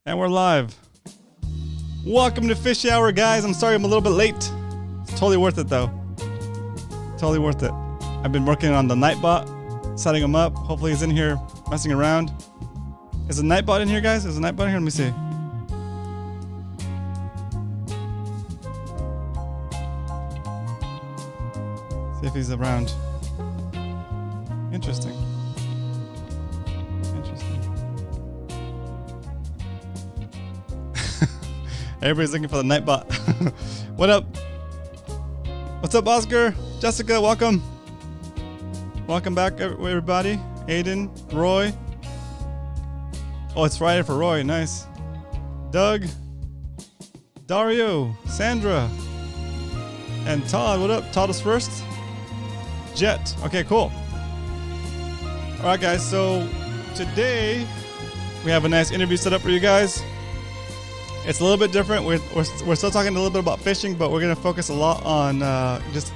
And we're live. Welcome to Fishy Hour, guys. I'm sorry I'm a little bit late. It's totally worth it, though. Totally worth it. I've been working on the Nightbot, setting him up. Hopefully he's in here messing around. Is the Nightbot in here, guys? Is the Nightbot in here? Let me see. See if he's around. Interesting. Everybody's looking for the Nightbot. What up? What's up, Oscar? Jessica, welcome. Welcome back, everybody. Aiden, Roy. Oh, it's Friday for Roy. Nice. Doug, Dario, Sandra, and Todd. What up? Todd is first. Jet. Okay, cool. All right, guys. So today we have a nice interview set up for you guys. It's a little bit different. We're still talking a little bit about fishing, but we're going to focus a lot on just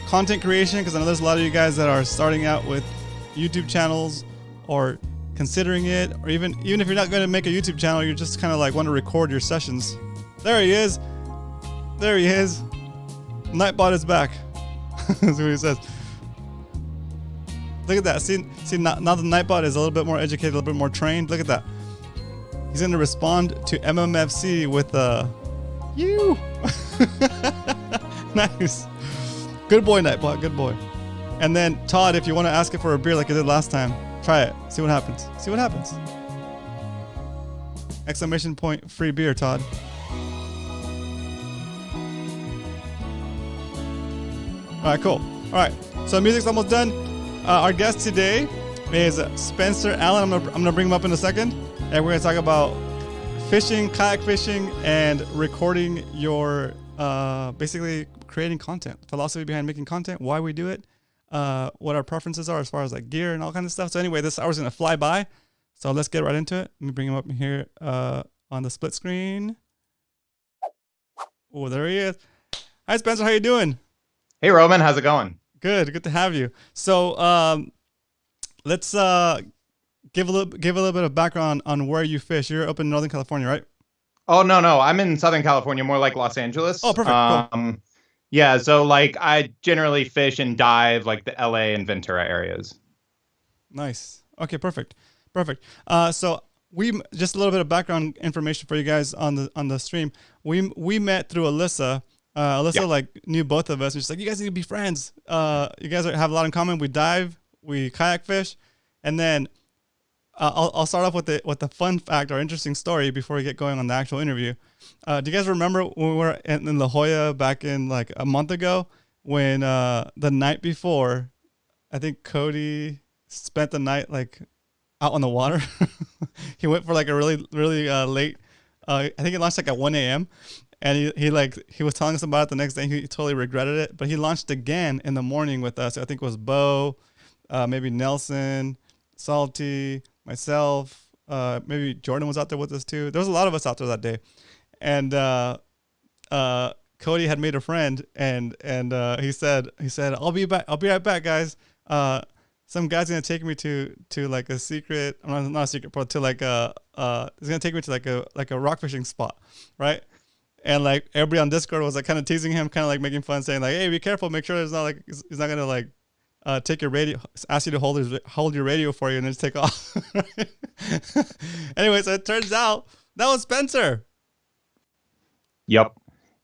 content creation, because I know there's a lot of you guys that are starting out with YouTube channels or considering it, or even if you're not going to make a YouTube channel, you just kind of like want to record your sessions. There he is. There he is. Nightbot is back. That's what he says. Look at that. See now the Nightbot is a little bit more educated, a little bit more trained. Look at that. He's going to respond to MMFC with you. Nice. Good boy, Nightbot. Good boy. And then, Todd, if you want to ask it for a beer like you did last time, try it. See what happens. See what happens. Exclamation point, free beer, Todd. All right, cool. All right. So music's almost done. Our guest today is Spencer Allen. I'm gonna bring him up in a second. And we're going to talk about fishing, kayak fishing, and recording your, basically creating content. Philosophy behind making content, why we do it, what our preferences are as far as like gear and all kinds of stuff. So anyway, this hour's going to fly by. So let's get right into it. Let me bring him up here on the split screen. Oh, there he is. Hi, Spencer. How you doing? Hey, Roman. How's it going? Good. Good to have you. So let's... Give a little bit of background on where you fish. You're up in Northern California, right? Oh, no. I'm in Southern California, more like Los Angeles. Oh, perfect. Cool. Yeah, so like I generally fish and dive like the LA and Ventura areas. Nice. Okay, perfect. So we just a little bit of background information for you guys on the stream. We met through Alyssa. Alyssa like knew both of us, and she's like, "You guys need to be friends. You guys have a lot in common. We dive, we kayak fish, and then." I'll start off with the fun fact or interesting story before we get going on the actual interview. Do you guys remember when we were in La Jolla back in like a month ago when the night before, I think Cody spent the night like out on the water. He went for like a really late. I think he launched like at 1 a.m. and he was telling us about it the next day. He totally regretted it, but he launched again in the morning with us. I think it was Bo, maybe Nelson, Salty, myself, maybe Jordan was out there with us too. There was a lot of us out there that day, and Cody had made a friend, and he said I'll be right back, guys. Some guy's gonna take me to like a secret, not a secret, but to like he's gonna take me to like a rock fishing spot, right? And like everybody on Discord was like kind of teasing him, kind of like making fun, saying like, hey, be careful, make sure there's not like he's not gonna like take your radio, ask you to hold your radio for you, and then just take off. Anyway, so it turns out that was Spencer. Yep.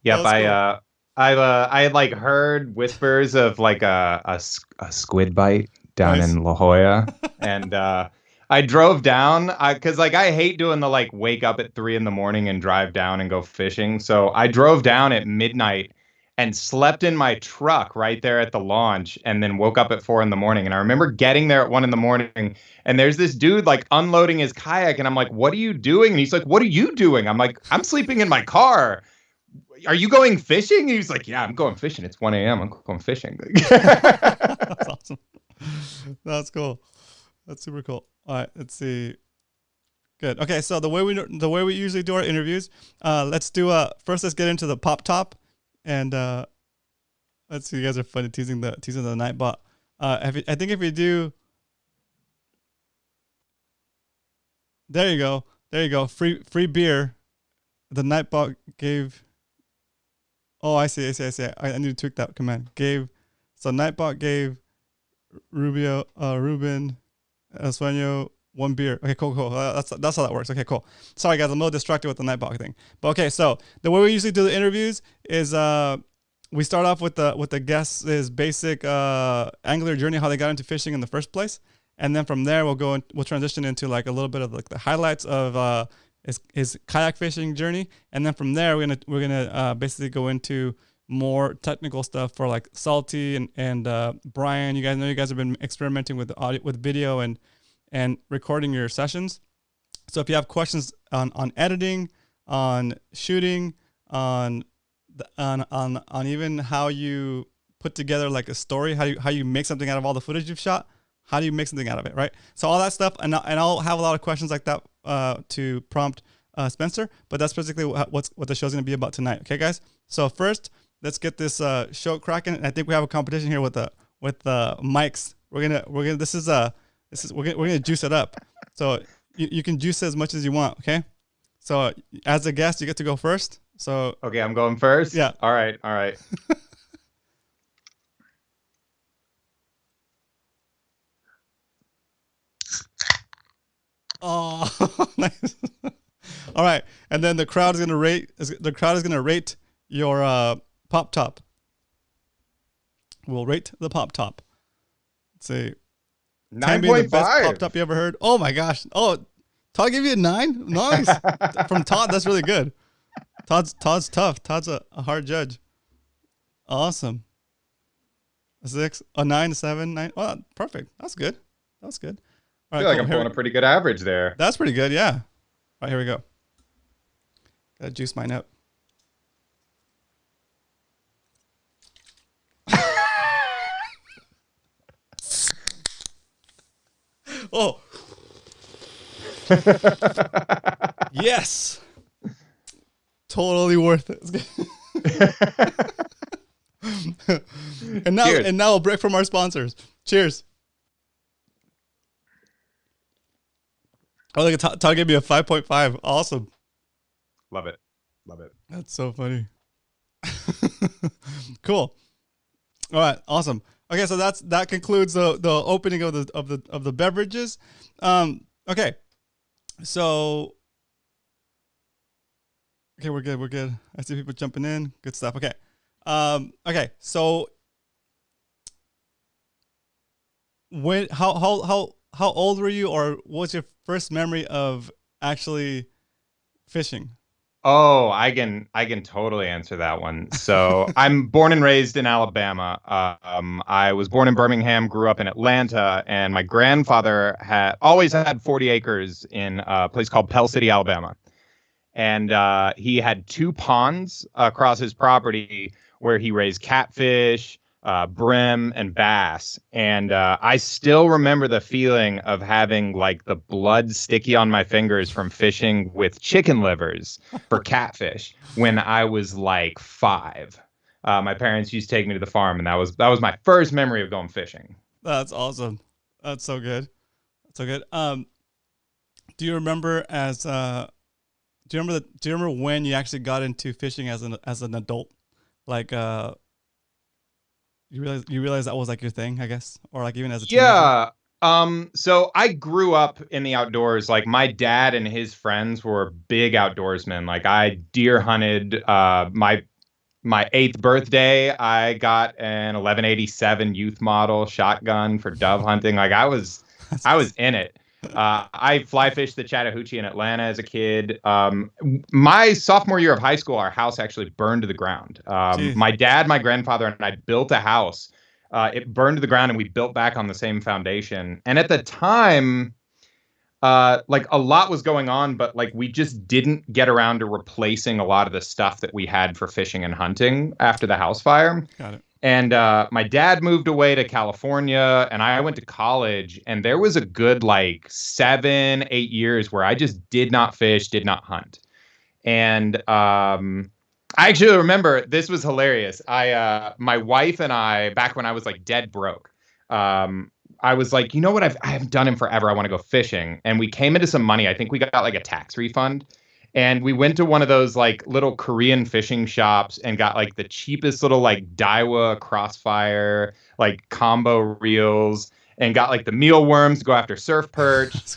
Cool. I had like heard whispers of like a squid bite down in La Jolla, and I drove down because like I hate doing the like wake up at 3 a.m. and drive down and go fishing. So I drove down at midnight and slept in my truck right there at the launch, and then woke up at 4 a.m. And I remember getting there at 1 a.m. and there's this dude like unloading his kayak, and I'm like, "What are you doing?" And he's like, "What are you doing?" I'm like, "I'm sleeping in my car. Are you going fishing?" And he's like, "Yeah, I'm going fishing. It's 1 a.m. I'm going fishing." That's awesome. That's cool. That's super cool. All right, let's see. Good. Okay, so the way we usually do our interviews, let's get into the pop top. And let's see, you guys are funny teasing the Nightbot. I think if you do, there you go. There you go. Free beer. The Nightbot gave. Oh, I see. I need to tweak that command. So Nightbot gave Ruben, Sueño 1 beer. Okay, cool. That's how that works. Okay, cool. Sorry guys, I'm a little distracted with the Nightbot thing. But okay, so the way we usually do the interviews is we start off with the guest's basic angler journey, how they got into fishing in the first place, and then from there we'll transition into like a little bit of like the highlights of his kayak fishing journey, and then from there we're gonna basically go into more technical stuff for like Salty and Brian. You guys have been experimenting with audio, with video and recording your sessions. So if you have questions on editing, on shooting, on even how you put together like a story, how you make something out of all the footage you've shot, how do you make something out of it, right? So all that stuff, and I'll have a lot of questions like that to prompt Spencer, but that's basically what the show's gonna be about tonight. Okay, guys. So first, let's get this show cracking. And I think we have a competition here with the mics. We're gonna juice it up. So you can juice it as much as you want. Okay. So as a guest, you get to go first. So okay, I'm going first. Yeah. All right. Oh, nice. All right, and then the crowd is gonna rate your pop top. We'll rate the pop top. Let's see. 9.5. The best pop top you ever heard. Oh my gosh. Oh, Todd gave you a 9. Nice. From Todd, that's really good. Todd's tough. Todd's a hard judge. Awesome. A 6, a 9, a 7, 9. Oh, perfect. That's good. All I right, feel like I'm pulling a pretty good average there. That's pretty good. Yeah. All right, here we go. Gotta juice mine up. Oh. Yes. Totally worth it. And now a break from our sponsors. Cheers. Oh, look, Todd gave me a 5.5. Awesome. Love it. That's so funny. Cool. All right, awesome. Okay, so that concludes the opening of the beverages. Okay, so we're good. I see people jumping in. Good stuff. Okay, okay. So how old were you, or what was your first memory of actually fishing? Oh, I can totally answer that one. So I'm born and raised in Alabama. I was born in Birmingham, grew up in Atlanta, and my grandfather had always had 40 acres in a place called Pell City, Alabama. And he had 2 ponds across his property where he raised catfish, brim, and bass. And I still remember the feeling of having like the blood sticky on my fingers from fishing with chicken livers for catfish when I was like 5. My parents used to take me to the farm, and that was my first memory of going fishing. That's awesome. That's so good. Do you remember do you remember when you actually got into fishing as an adult? Like you realize that was like your thing, I guess, or like even as a teenager? Yeah. So I grew up in the outdoors. Like my dad and his friends were big outdoorsmen. Like I deer hunted. My 8th birthday, I got an 1187 youth model shotgun for dove hunting. Like I was in it. I fly fished the Chattahoochee in Atlanta as a kid. My sophomore year of high school, our house actually burned to the ground. My dad, my grandfather, and I built a house. It burned to the ground, and we built back on the same foundation. And at the time, like a lot was going on, but like we just didn't get around to replacing a lot of the stuff that we had for fishing and hunting after the house fire. Got it. And my dad moved away to California, and I went to college, and there was a good like 7-8 years where I just did not fish, did not hunt. And I actually remember, this was hilarious. My wife and I, back when I was like dead broke, I was like, you know what? I haven't done in forever. I want to go fishing. And we came into some money. I think we got like a tax refund. And we went to one of those like little Korean fishing shops and got like the cheapest little like Daiwa Crossfire, like combo reels, and got like the mealworms to go after surf perch.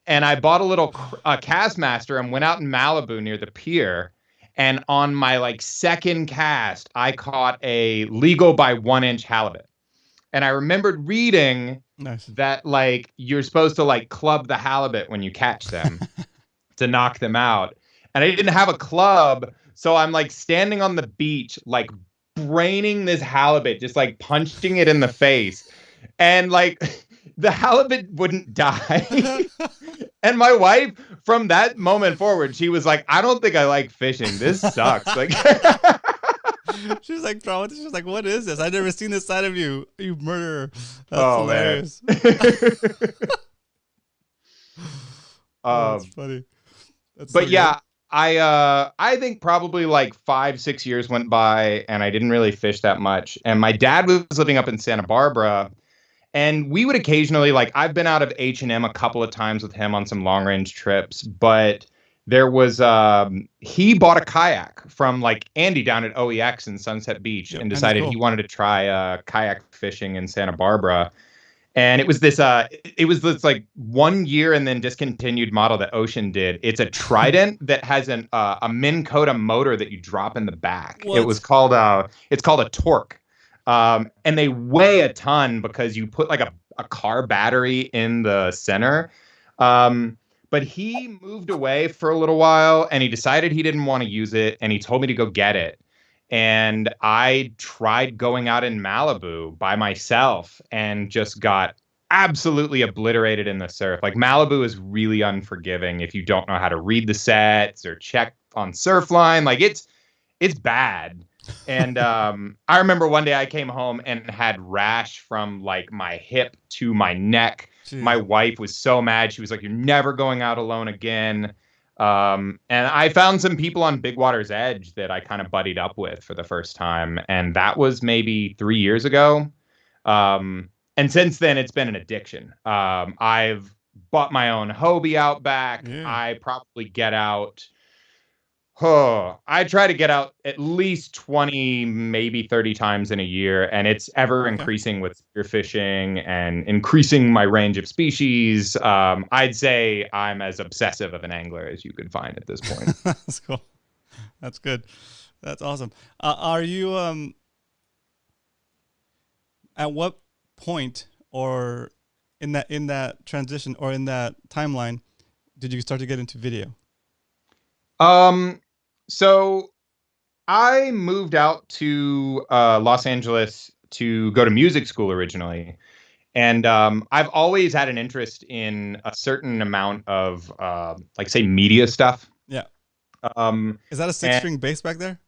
And I bought a little Castmaster and went out in Malibu near the pier. And on my like second cast, I caught a legal by 1 inch halibut. And I remembered reading that like you're supposed to like club the halibut when you catch them to knock them out. And I didn't have a club. So I'm like standing on the beach, like braining this halibut, just like punching it in the face. And like the halibut wouldn't die. And my wife, from that moment forward, she was like, I don't think I like fishing. This sucks. Like she was like traumatized. She was like, what is this? I've never seen this side of you. You murderer. That's hilarious. That's funny. But so yeah, I think probably like 5-6 years went by and I didn't really fish that much. And my dad was living up in Santa Barbara. And we would occasionally, like, I've been out of H&M a couple of times with him on some long range trips, but there was, he bought a kayak from like Andy down at OEX in Sunset Beach and decided he wanted to try kayak fishing in Santa Barbara. And it was this like 1 year and then discontinued model that Ocean did. It's a Trident that has a Minn Kota motor that you drop in the back. What? It's called a Torque. And they weigh a ton because you put like a car battery in the center. But he moved away for a little while and he decided he didn't want to use it. And he told me to go get it. And I tried going out in Malibu by myself and just got absolutely obliterated in the surf. Like Malibu is really unforgiving if you don't know how to read the sets or check on Surfline. Like it's bad. And I remember one day I came home and had rash from like my hip to my neck. Jeez. My wife was so mad. She was like, you're never going out alone again. And I found some people on Big Water's Edge that I kind of buddied up with for the first time. And that was maybe 3 years ago. And since then, it's been an addiction. I've bought my own Hobie out back. Yeah. I probably get out. I try to get out at least 20, maybe 30 times in a year, and it's ever increasing with spearfishing and increasing my range of species. I'd say I'm as obsessive of an angler as you could find at this point. That's cool. That's good. That's awesome. Are you at what point or in that transition or in that timeline did you start to get into video? So I moved out to Los Angeles to go to music school originally. And I've always had an interest in a certain amount of like say media stuff. Yeah. Is that a 6-string bass back there?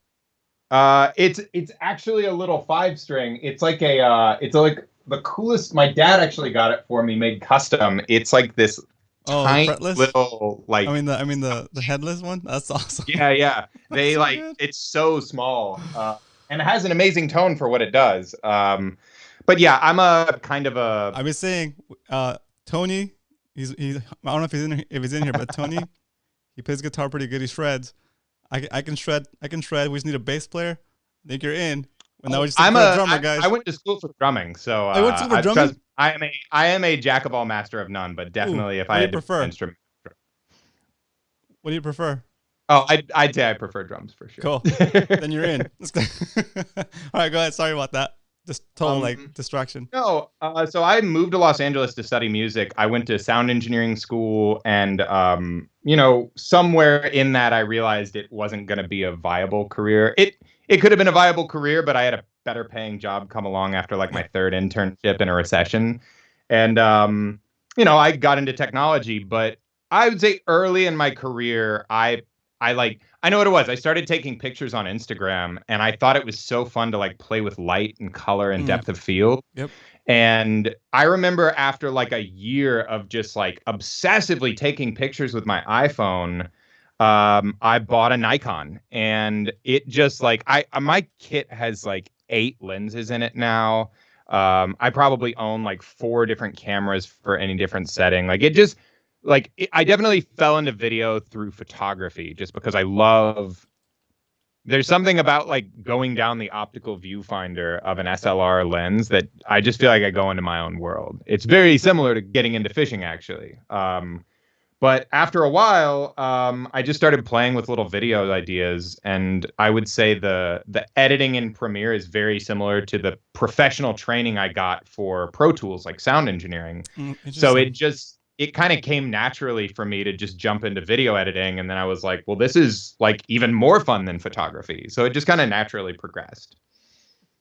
It's actually a little 5-string. It's like it's like the coolest. My dad actually got it for me, made custom. It's like this tiny fretless? Little like I mean the headless one. That's awesome. Yeah. They so like good. It's so small and it has an amazing tone for what it does. But yeah, I'm a kind of a. I was saying, Tony. He's I don't know if he's in here, but Tony, he plays guitar pretty good. He shreds. I can shred. We just need a bass player. I think you're in. And now I'm a drummer, guys. I went to school for drumming, so I went to school for drumming. I am a jack of all, master of none. But definitely, if I had to pick an instrument, what do you prefer? Oh, I'd say I prefer drums for sure. Cool. Then you're in. All right, go ahead. Sorry about that. Just total like distraction. No, so I moved to Los Angeles to study music. I went to sound engineering school, and somewhere in that I realized it wasn't going to be a viable career. It could have been a viable career, but I had a better paying job come along after like my third internship in a recession. And, I got into technology, but I would say early in my career, I know what it was. I started taking pictures on Instagram and I thought it was so fun to like play with light and color and depth of field. Yep. And I remember after like a year of just like obsessively taking pictures with my iPhone, I bought a Nikon and it just like my kit has like 8 lenses in it now. I probably own like 4 different cameras for any different setting. Like it just like I definitely fell into video through photography just because I love. There's something about like going down the optical viewfinder of an SLR lens that I just feel like I go into my own world. It's very similar to getting into fishing, actually. But after a while, I just started playing with little video ideas, and I would say the editing in Premiere is very similar to the professional training I got for Pro Tools, like sound engineering. So it kind of came naturally for me to just jump into video editing, and then I was like, well, this is like even more fun than photography. So it just kind of naturally progressed.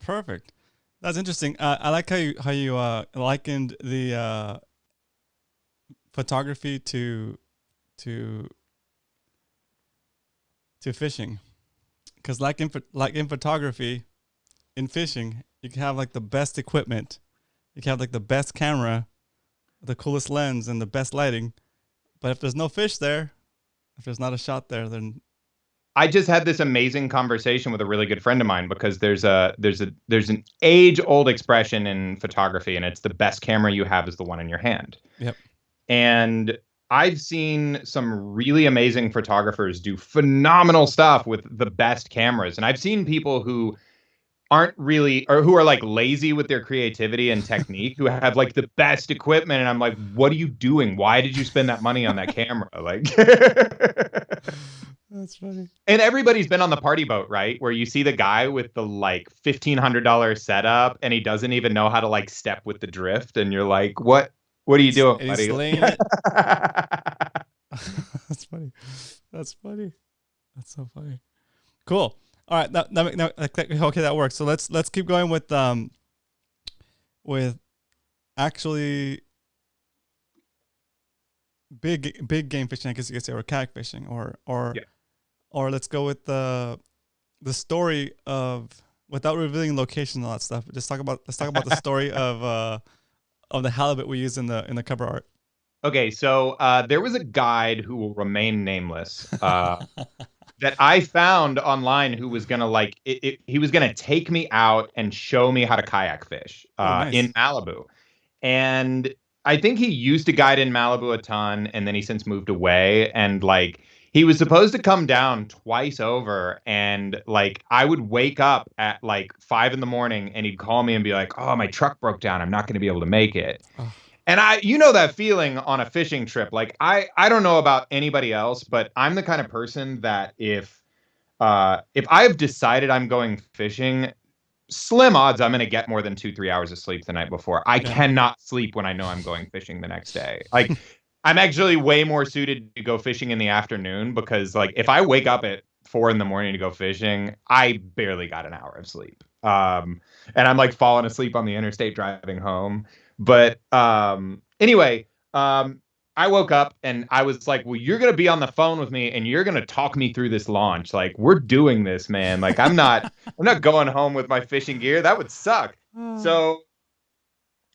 Perfect. That's interesting. I like how you likened the photography to fishing, because like in photography, in fishing, you can have like the best equipment, you can have like the best camera, the coolest lens, and the best lighting, but if there's no fish there, if there's not a shot there, then I just had this amazing conversation with a really good friend of mine because there's an age-old expression in photography, and it's the best camera you have is the one in your hand. yep. And I've seen some really amazing photographers do phenomenal stuff with the best cameras. And I've seen people who aren't really, or who are like lazy with their creativity and technique, who have like the best equipment. And I'm like, what are you doing? Why did you spend that money on that camera? Like, That's funny. and everybody's been on the party boat, right? Where you see the guy with the like $1,500 setup and he doesn't even know how to like step with the drift. And you're like, what are you doing, buddy? He's laying it. That's funny. That's funny. That's so funny. Cool. All right. Okay, that works. So let's keep going with actually big game fishing, I guess you could say, or kayak fishing, or let's go with the story of, without revealing location and all that stuff. Let's talk about the story of the halibut we use in the cover art. Okay, so there was a guide who will remain nameless that I found online who was gonna he was gonna take me out and show me how to kayak fish Nice. in Malibu, and I think he used to guide in Malibu a ton, and then he since moved away, and like he was supposed to come down twice over, and like I would wake up at like 5 a.m. and he'd call me and be like, "Oh, my truck broke down. I'm not going to be able to make it." Oh. And you know that feeling on a fishing trip. Like I don't know about anybody else, but I'm the kind of person that if I've decided I'm going fishing, slim odds I'm going to get more than 2-3 hours of sleep the night before. I cannot sleep when I know I'm going fishing the next day. Like I'm actually way more suited to go fishing in the afternoon, because like if I wake up at 4 a.m. to go fishing, I barely got an hour of sleep. And I'm like falling asleep on the interstate driving home. But anyway, I woke up and I was like, well, you're going to be on the phone with me and you're going to talk me through this launch. Like, we're doing this, man. Like, I'm not going home with my fishing gear. That would suck. So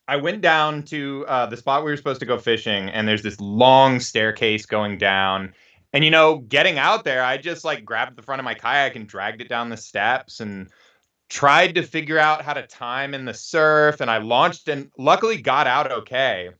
I went down to the spot we were supposed to go fishing, and there's this long staircase going down. And, you know, getting out there, I just like grabbed the front of my kayak and dragged it down the steps and tried to figure out how to time in the surf, and I launched and luckily got out okay.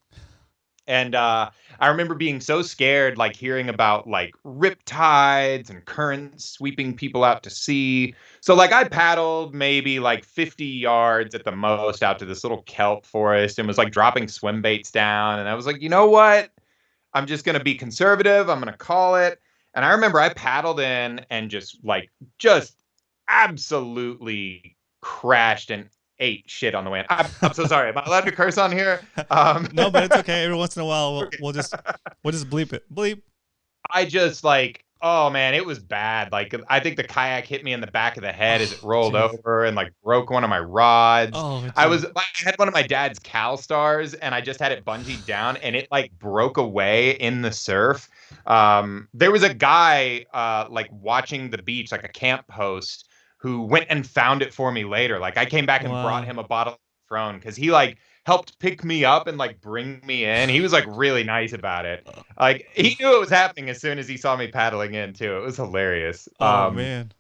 And I remember being so scared, like hearing about like rip tides and currents sweeping people out to sea. So like I paddled maybe like 50 yards at the most out to this little kelp forest and was like dropping swim baits down. And I was like, you know what? I'm just going to be conservative. I'm going to call it. And I remember I paddled in and just absolutely crashed and ate shit on the way in. I'm so sorry. Am I allowed to curse on here? No, but it's okay. Every once in a while, we'll just bleep it. Bleep. I just like, oh man, it was bad. Like I think the kayak hit me in the back of the head as it rolled over and like broke one of my rods. Oh, I had one of my dad's Cal Stars and I just had it bungeed down and it like broke away in the surf. There was a guy like watching the beach, like a camp host, who went and found it for me later. Like I came back and brought him a bottle of Patron because he like helped pick me up and like bring me in. He was like really nice about it. Like he knew it was happening as soon as he saw me paddling in too. It was hilarious. Oh man.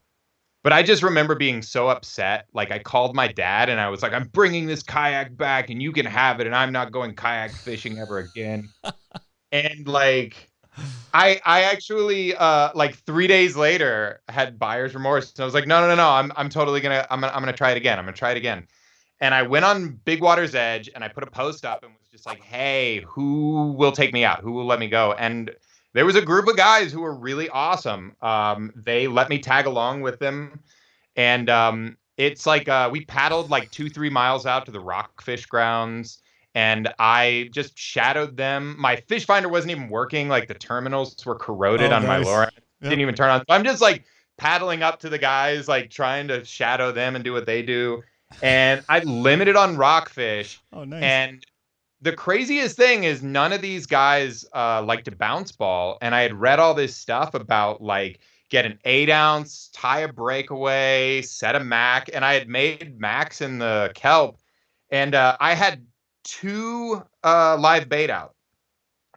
But I just remember being so upset. Like I called my dad and I was like, I'm bringing this kayak back and you can have it and I'm not going kayak fishing ever again. And like I actually like 3 days later had buyer's remorse. And I was like, no. I'm totally I'm gonna try it again. I'm gonna try it again. And I went on Big Water's Edge and I put a post up and was just like, hey, who will take me out? Who will let me go? And there was a group of guys who were really awesome. They let me tag along with them. And it's like we paddled like 2-3 miles out to the rockfish grounds. And I just shadowed them. My fish finder wasn't even working. Like the terminals were corroded Oh, on my nice. lure. Yep. Didn't even turn on. So I'm just like paddling up to the guys, like trying to shadow them and do what they do. And I limited on rockfish. Oh, nice. And the craziest thing is none of these guys like to bounce ball. And I had read all this stuff about like get an 8-ounce, tie a breakaway, set a mac. And I had made macs in the kelp. And I had 2 live bait out.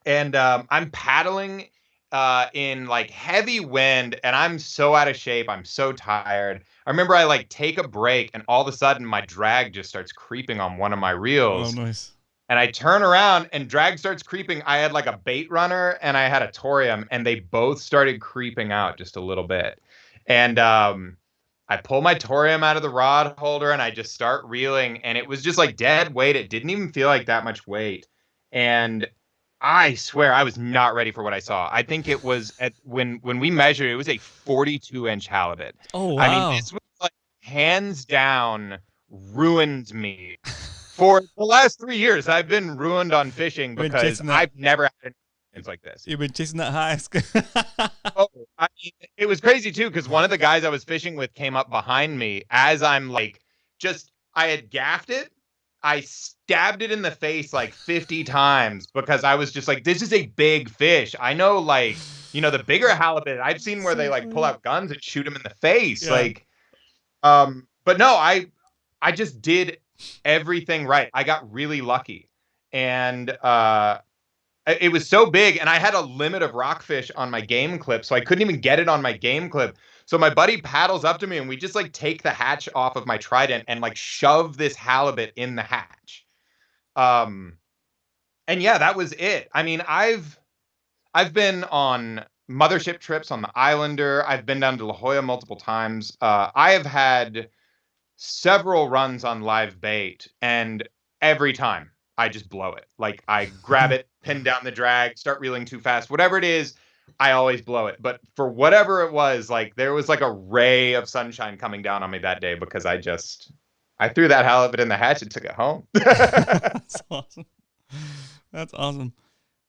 And I'm paddling in like heavy wind and I'm so out of shape. I'm so tired. I remember I like take a break and all of a sudden my drag just starts creeping on one of my Oh, reels. nice. And I turn around and drag starts creeping. I had like a bait runner and I had a torium and they both started creeping out just a little bit. And I pull my torium out of the rod holder and I just start reeling and it was just like dead weight. It didn't even feel like that much weight. And I swear I was not ready for what I saw. I think it was when we measured, it was a 42-inch halibut. Oh, I mean, wow. this was like hands down ruined me. For the last 3 years, I've been ruined on fishing Been because chasing that- I've never had an experience like this. You've been chasing that high. Oh, I mean, it was crazy too because one of the guys I was fishing with came up behind me as I'm like, I had gaffed it. I stabbed it in the face like 50 times because I was just like, this is a big fish. I know, like, the bigger halibut. I've seen where they like pull out guns and shoot him in the face. Yeah. Like, but no, I just did everything right. I got really lucky. And it was so big and I had a limit of rockfish on my game clip, so I couldn't even get it on my game clip. So my buddy paddles up to me and we just like take the hatch off of my trident and like shove this halibut in the hatch. And yeah, that was it. I mean, I've been on mothership trips on the Islander. I've been down to La Jolla multiple times. I have had several runs on live bait and every time I just blow it. Like I grab it, pin down the drag, start reeling too fast, whatever it is, I always blow it. But for whatever it was, like there was like a ray of sunshine coming down on me that day because I threw that halibut in the hatch and took it home. That's awesome. That's awesome.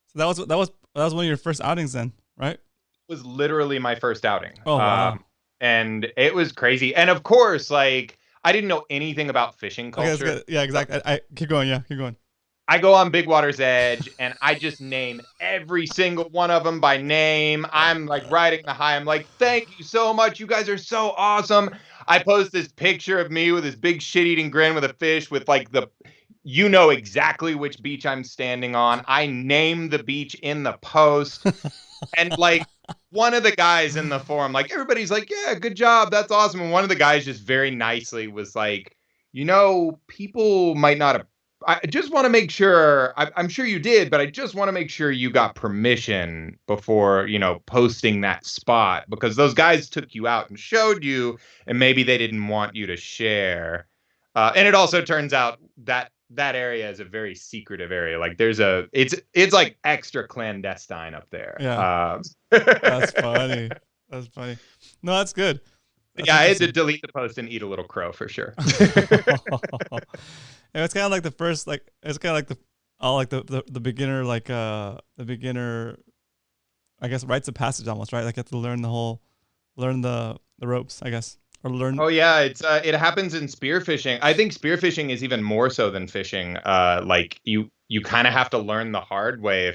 So that was one of your first outings then, right? It was literally my first outing. Oh, wow. And it was crazy. And of course, like I didn't know anything about fishing culture. Okay, yeah, exactly. I keep going. Yeah, keep going. I go on Big Water's Edge and I just name every single one of them by name. I'm like riding the high. I'm like, thank you so much. You guys are so awesome. I post this picture of me with this big shit-eating grin with a fish with like you know exactly which beach I'm standing on. I name the beach in the post. And like one of the guys in the forum, like everybody's like, yeah, good job. That's awesome. And one of the guys just very nicely was like, people might not have. I just want to make sure, I'm sure you did, but I just want to make sure you got permission before, posting that spot because those guys took you out and showed you and maybe they didn't want you to share. And it also turns out that area is a very secretive area. Like it's like extra clandestine up there. Yeah. That's funny. That's funny. No, that's good. That's I had to delete the post and eat a little crow for sure. And it's kind of like the first, like it's kind of like the beginner, like the beginner, I guess, rites of passage almost, right? Like you have to learn the ropes, I guess, or learn. Oh yeah, it happens in spearfishing. I think spearfishing is even more so than fishing. Like you kind of have to learn the hard way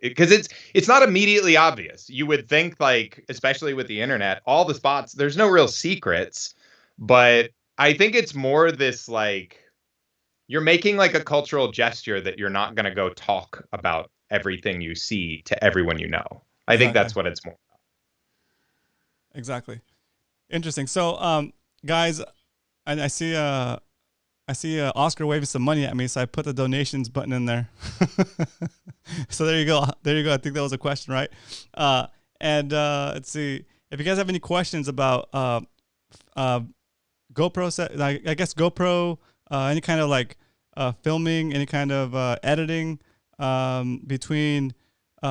because it's not immediately obvious. You would think like, especially with the internet, all the spots, there's no real secrets, but I think it's more this like, you're making like a cultural gesture that you're not going to go talk about everything you see to everyone you know. I think that's what it's more about. Exactly. Interesting. So, guys, I see Oscar waving some money at me, so I put the donations button in there. So there you go. There you go. I think that was a question, right? And let's see if you guys have any questions about GoPro set. I guess GoPro, any kind of like filming, any kind of editing. Between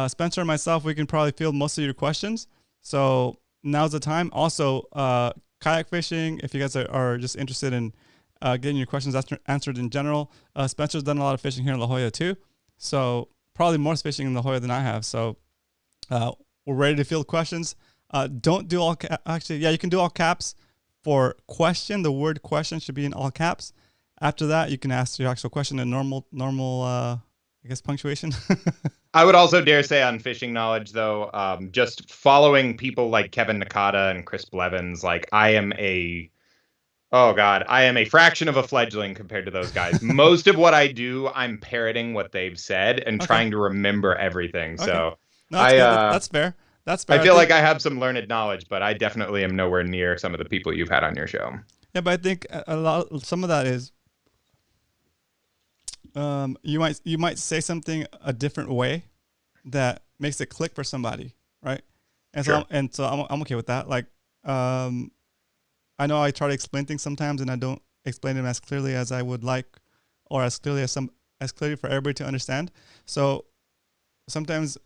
Spencer and myself, we can probably field most of your questions. So now's the time. Also, kayak fishing. If you guys are just interested in getting your questions answered in general. Spencer's done a lot of fishing here in La Jolla too. So probably more fishing in La Jolla than I have. So we're ready to field questions. Don't do all actually, yeah, you can do all caps for question. The word question should be in all caps. After that, you can ask your actual question in normal, I guess, punctuation. I would also dare say on fishing knowledge, though, just following people like Kevin Nakata and Chris Blevins, like I am a fraction of a fledgling compared to those guys. Most of what I do, I'm parroting what they've said and trying to remember everything. Okay. So no, that's good. That's fair. That's fair. I feel like I have some learned knowledge, but I definitely am nowhere near some of the people you've had on your show. Yeah, but I think some of that is you might say something a different way that makes it click for somebody, right? And sure. so I'm okay with that. Like I know I try to explain things sometimes, and I don't explain them as clearly as I would like, or as clearly for everybody to understand. So sometimes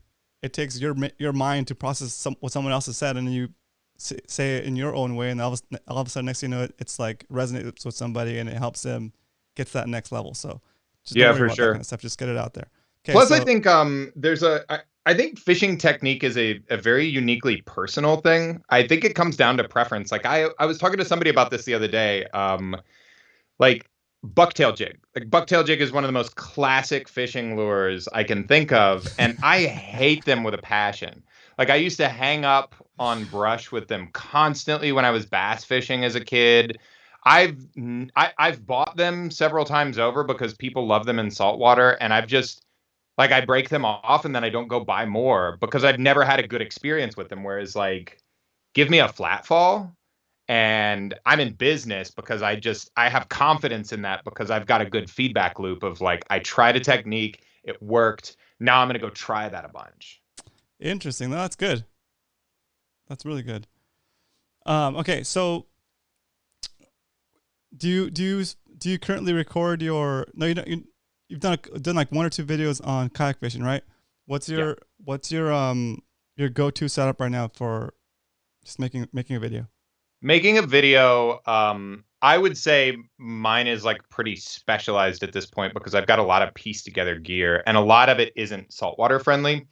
it takes your mind to process what someone else has said, and you say it in your own way, and all of a sudden, next thing you know, it's like resonates with somebody, and it helps them get to that next level. So just don't worry about that kind of stuff. Just get it out there. Okay, plus, I think I think fishing technique is a very uniquely personal thing. I think it comes down to preference. Like I was talking to somebody about this the other day. Like Bucktail Jig. Like Bucktail Jig is one of the most classic fishing lures I can think of, and I hate them with a passion. Like I used to hang up on brush with them constantly when I was bass fishing as a kid. I've bought them several times over because people love them in saltwater, and I've just like I break them off and then I don't go buy more because I've never had a good experience with them. Whereas like give me a flat fall and I'm in business because I have confidence in that because I've got a good feedback loop of like I tried a technique, it worked. Now I'm going to go try that a bunch. Interesting. No, that's good. That's really good. Okay, so do you currently record your? No, you don't. You've done like one or two videos on kayak fishing, right? What's your go-to setup right now for just making a video? Making a video, I would say mine is like pretty specialized at this point because I've got a lot of pieced together gear and a lot of it isn't saltwater friendly.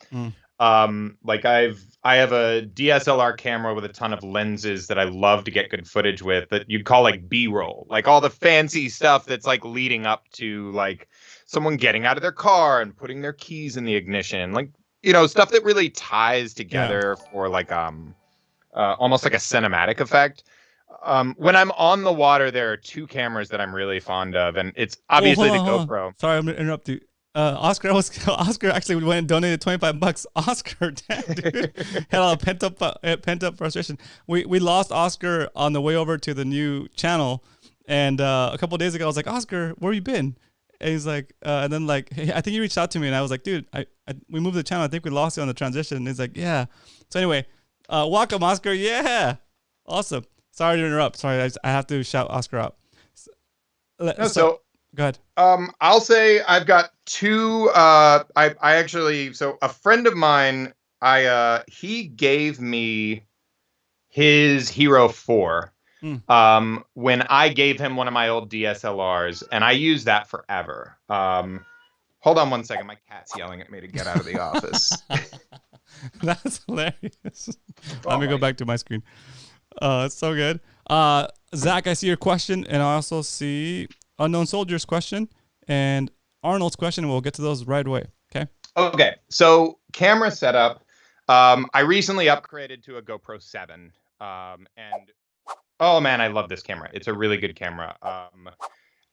Like I have a DSLR camera with a ton of lenses that I love to get good footage with that you'd call like B-roll, like all the fancy stuff that's like leading up to like someone getting out of their car and putting their keys in the ignition, like, you know, stuff that really ties together for like, almost like a cinematic effect. When I'm on the water, there are two cameras that I'm really fond of, and it's obviously the GoPro. Sorry, I'm gonna interrupt you. Oscar actually went and donated $25. Oscar, damn, dude, had a lot of pent up frustration. We lost Oscar on the way over to the new channel, and a couple of days ago I was like, Oscar, where you been? And he's like, and then like, hey, I think he reached out to me, and I was like, dude, we moved the channel. I think we lost you on the transition. And he's like, yeah. So anyway, welcome, Oscar. Yeah, awesome. Sorry to interrupt. Sorry, I have to shout Oscar out. So go ahead. I'll say I've got two. I actually, so a friend of mine, he gave me his Hero 4. When I gave him one of my old DSLRs, and I used that forever. Hold on one second. My cat's yelling at me to get out of the office. That's hilarious. Let me go back to my screen. It's so good. Zach, I see your question, and I also see Unknown Soldier's question and Arnold's question, and we'll get to those right away. Okay. Okay. So camera setup. I recently upgraded to a GoPro 7. And oh man, I love this camera. It's a really good camera.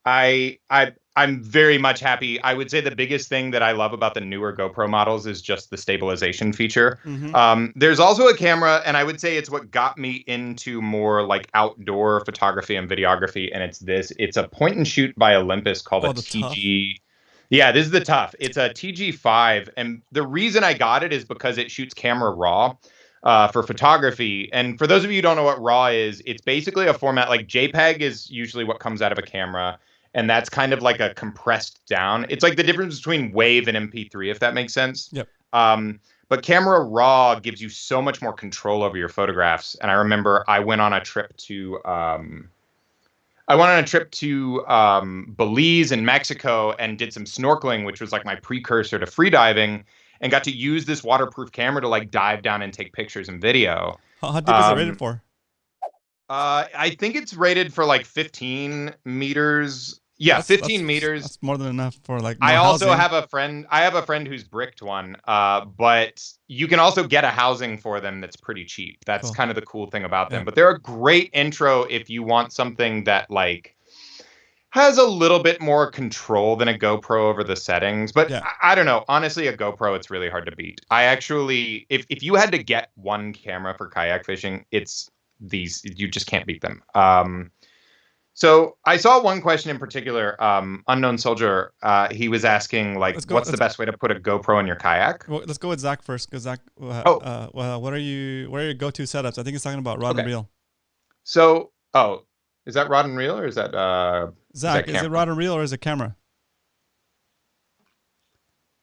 I'm very much happy. I would say the biggest thing that I love about the newer GoPro models is just the stabilization feature. Mm-hmm. There's also a camera, and I would say it's what got me into more like outdoor photography and videography. And it's a point and shoot by Olympus called a The Tough. TG. Yeah, this is the Tough. It's a TG5, and the reason I got it is because it shoots camera raw. For photography. And for those of you who don't know what RAW is, it's basically a format like JPEG is usually what comes out of a camera. And that's kind of like a compressed down. It's like the difference between WAV and MP3, if that makes sense. Yep. But camera raw gives you so much more control over your photographs. And I remember I went on a trip to Belize and Mexico and did some snorkeling, which was like my precursor to freediving, and got to use this waterproof camera to like dive down and take pictures and video. How deep is it rated for? I think it's rated for like 15 meters. Yeah, 15 meters. That's more than enough for like. I also have a friend. I have a friend who's bricked one. But you can also get a housing for them that's pretty cheap. That's kind of the cool thing about them. But they're a great intro if you want something that like has a little bit more control than a GoPro over the settings. But I don't know. Honestly, a GoPro, it's really hard to beat. I actually, if you had to get one camera for kayak fishing, it's these. You just can't beat them. So I saw one question in particular. Unknown Soldier, he was asking like, what's the best way to put a GoPro in your kayak? Well, let's go with Zach first, because Zach, what are your go-to setups? I think he's talking about rod and reel. So, is that rod and reel or is that Zach? Is it rod and reel or is it camera?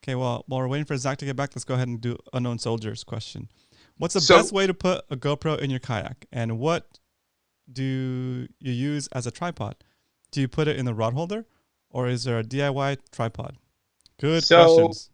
Okay, well, while we're waiting for Zach to get back, let's go ahead and do Unknown Soldier's question. What's the best way to put a GoPro in your kayak, and what do you use as a tripod? Do you put it in the rod holder, or is there a DIY tripod? Good questions.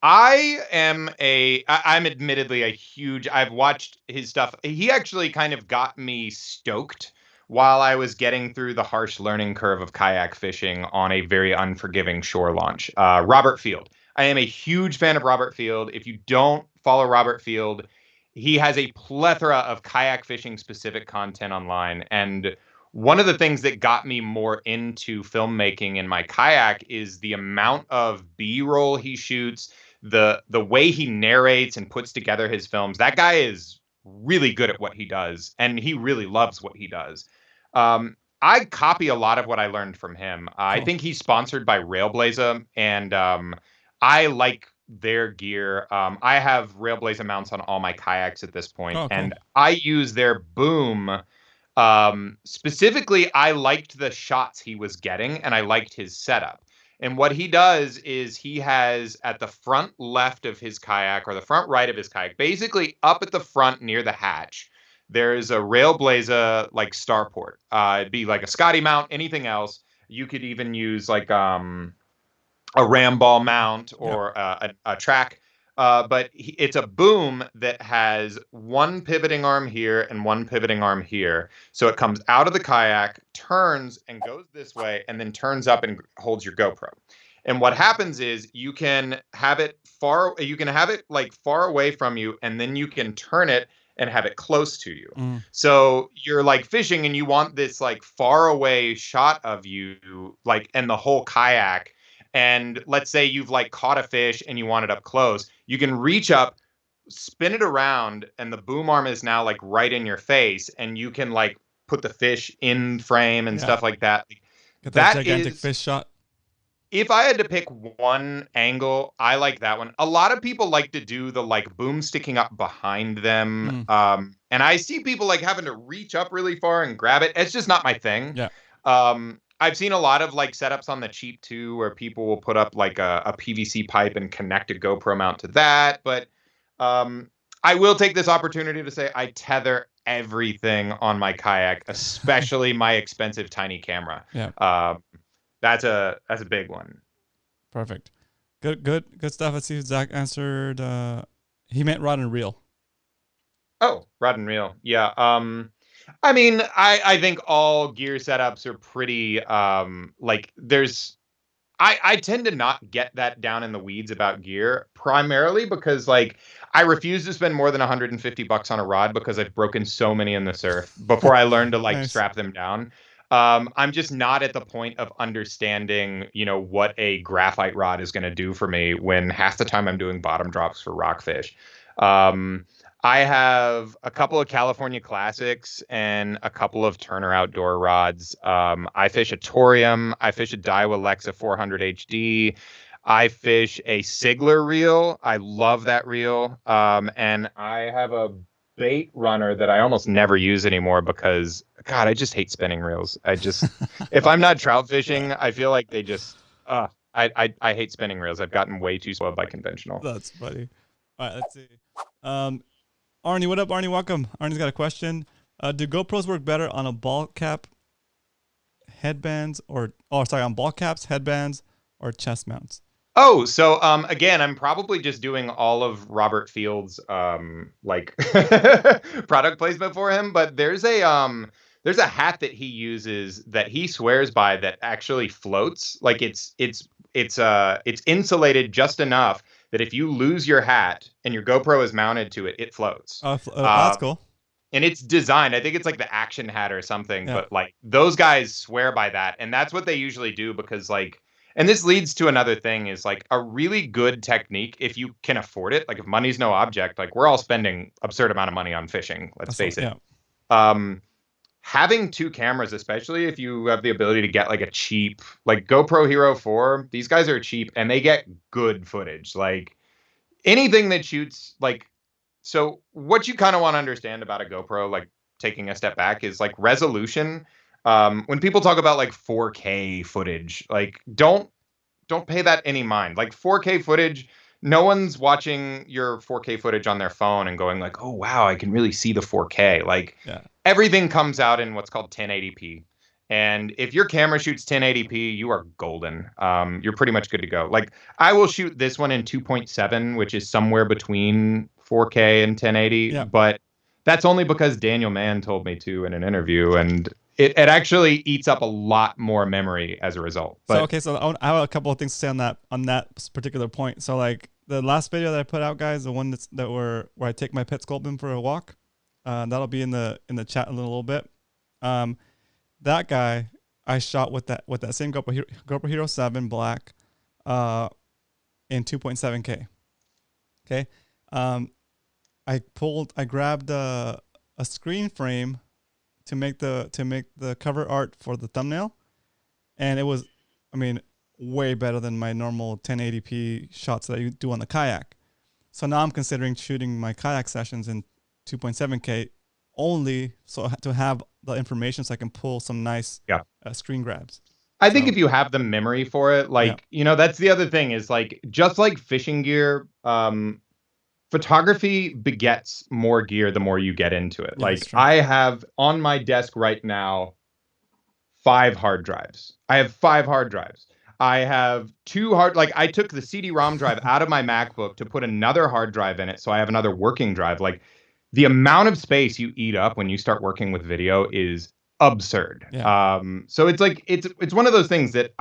I'm admittedly a huge, I've watched his stuff. He actually kind of got me stoked while I was getting through the harsh learning curve of kayak fishing on a very unforgiving shore launch. Robert Field. I am a huge fan of Robert Field. If you don't follow Robert Field, he has a plethora of kayak fishing specific content online. And one of the things that got me more into filmmaking in my kayak is the amount of B-roll he shoots, the way he narrates and puts together his films. That guy is really good at what he does, and he really loves what he does. I copy a lot of what I learned from him. I think he's sponsored by Railblaza, and I like their gear. I have Railblaza mounts on all my kayaks at this point, and I use their boom. Specifically, I liked the shots he was getting, and I liked his setup. And what he does is he has at the front left of his kayak, or the front right of his kayak, basically up at the front near the hatch, there's a Railblaza like starport. It'd be like a Scotty mount, anything else. You could even use like a Ramball mount or a track. But it's a boom that has one pivoting arm here and one pivoting arm here. So it comes out of the kayak, turns and goes this way, and then turns up and holds your GoPro. And what happens is you can have it far away from you, and then you can turn it and have it close to you. So you're like fishing and you want this like far away shot of you, like, and the whole kayak. And let's say you've like caught a fish and you want it up close. You can reach up, spin it around, and the boom arm is now like right in your face, and you can like put the fish in frame and stuff like that. Get that gigantic fish shot. If I had to pick one angle, I like that one. A lot of people like to do the like boom sticking up behind them. And I see people like having to reach up really far and grab it. It's just not my thing. Yeah. I've seen a lot of like setups on the cheap too, where people will put up like a PVC pipe and connect a GoPro mount to that. But I will take this opportunity to say I tether everything on my kayak, especially my expensive tiny camera. Yeah. That's a big one. Perfect. Good stuff. Let's see if Zach answered. He meant rod and reel. Oh, rod and reel. Yeah. I mean, I think all gear setups are pretty like there's I tend to not get that down in the weeds about gear, primarily because like I refuse to spend more than $150 on a rod because I've broken so many in the surf before I learned to like strap them down. I'm just not at the point of understanding, what a graphite rod is going to do for me when half the time I'm doing bottom drops for rockfish. I have a couple of California Classics and a couple of Turner outdoor rods. I fish a Torium. I fish a Daiwa Lexa 400 HD. I fish a Sigler reel. I love that reel. And I have a bait runner that I almost never use anymore because, God, I just hate spinning reels. If I'm not trout fishing, I feel like they just, I hate spinning reels. I've gotten way too spoiled by conventional. That's funny. All right, let's see. Arnie, what up, Arnie? Welcome. Arnie's got a question. Do GoPros work better on a ball cap, headbands, on ball caps, headbands, or chest mounts? Oh, so again, I'm probably just doing all of Robert Field's product placement for him, but there's a hat that he uses that he swears by that actually floats. Like it's insulated just enough that if you lose your hat and your GoPro is mounted to it, it floats. That's cool. And it's designed, I think it's like the Action Hat or something, Yeah. but like those guys swear by that, and that's what they usually do because like. And this leads to another thing is like a really good technique if you can afford it. Like if money's no object, like we're all spending absurd amount of money on fishing. Let's face it. Yeah. Having two cameras, especially if you have the ability to get like a cheap, like GoPro Hero 4, these guys are cheap and they get good footage. Like anything that shoots like, so what you kind of want to understand about a GoPro, like taking a step back is like resolution. When people talk about like 4K footage, like don't pay that any mind. Like 4K footage, no one's watching your 4K footage on their phone and going like, oh wow, I can really see the 4K. Like everything comes out in what's called 1080p. And if your camera shoots 1080p, you are golden. You're pretty much good to go. Like I will shoot this one in 2.7, which is somewhere between 4K and 1080. Yeah. But that's only because Daniel Mann told me to in an interview, and it actually eats up a lot more memory as a result. But, so I have a couple of things to say on that particular point. So like the last video that I put out, guys, the one where I take my pet sculpin for a walk, that'll be in the chat in a little bit. That guy I shot with that same GoPro Hero 7 Black, in 2.7K. Okay, I grabbed a screen frame to make the cover art for the thumbnail, and it was, way better than my normal 1080p shots that you do on the Kayak. So now I'm considering shooting my Kayak sessions in 2.7K only, so to have the information so I can pull some nice screen grabs. I think if you have the memory for it, like that's the other thing is like just like fishing gear. Photography begets more gear the more you get into it. Like I have on my desk right now 5 hard drives. I have 5 hard drives. I have 2 I took the CD-ROM drive out of my MacBook to put another hard drive in it, so I have another working drive. Like the amount of space you eat up when you start working with video is absurd. Yeah. So it's like it's one of those things that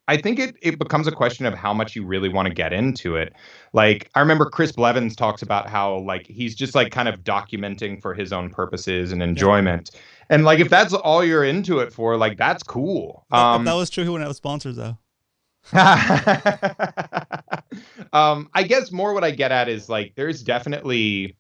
I think it becomes a question of how much you really want to get into it. Like I remember Chris Blevins talks about how like he's just like kind of documenting for his own purposes and enjoyment. Yeah. And like if that's all you're into it for, like that's cool. If that was true, he wouldn't have sponsors though. I guess more what I get at is like there's definitely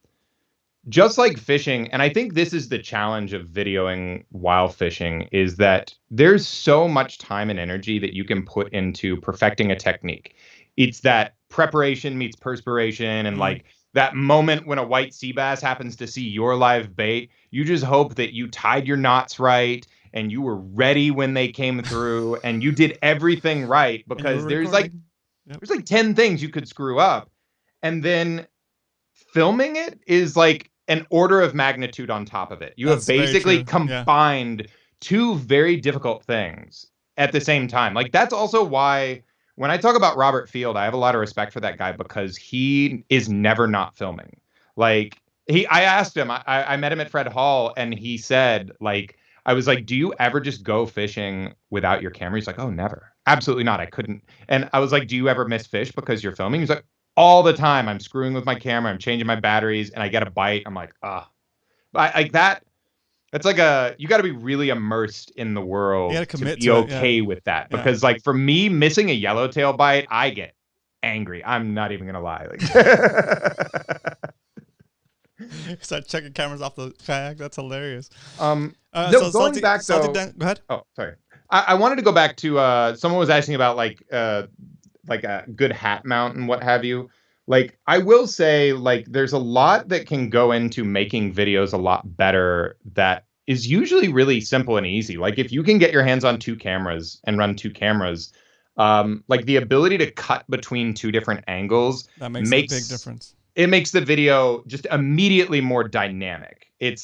just like fishing, and I think this is the challenge of videoing while fishing, is that there's so much time and energy that you can put into perfecting a technique. It's that preparation meets perspiration, and like that moment when a white sea bass happens to see your live bait, you just hope that you tied your knots right and you were ready when they came through and you did everything right, because there's like 10 things you could screw up. And then filming it is like an order of magnitude on top of it. You have basically combined 2 very difficult things at the same time. Like that's also why when I talk about Robert Field, I have a lot of respect for that guy because he is never not filming. Like I asked him, I met him at Fred Hall, and he said, like, I was like, do you ever just go fishing without your camera? He's like, oh, never. Absolutely not. I couldn't. And I was like, do you ever miss fish because you're filming? He's like, all the time. I'm screwing with my camera. I'm changing my batteries and I get a bite. I'm like, like that. It's like you got to be really immersed in the world You gotta to commit be to it. okay with that. Yeah. Because like for me, missing a yellowtail bite, I get angry. I'm not even gonna lie. Like, Start checking cameras off the kayak. That's hilarious. no, So going back salty though. Dan, go ahead. Oh, sorry. I wanted to go back to someone was asking about like a good hat mount and what have you. Like I will say, like there's a lot that can go into making videos a lot better that is usually really simple and easy. Like if you can get your hands on two cameras and run two cameras, like the ability to cut between two different angles That makes a big difference. it makes the video just immediately more dynamic. I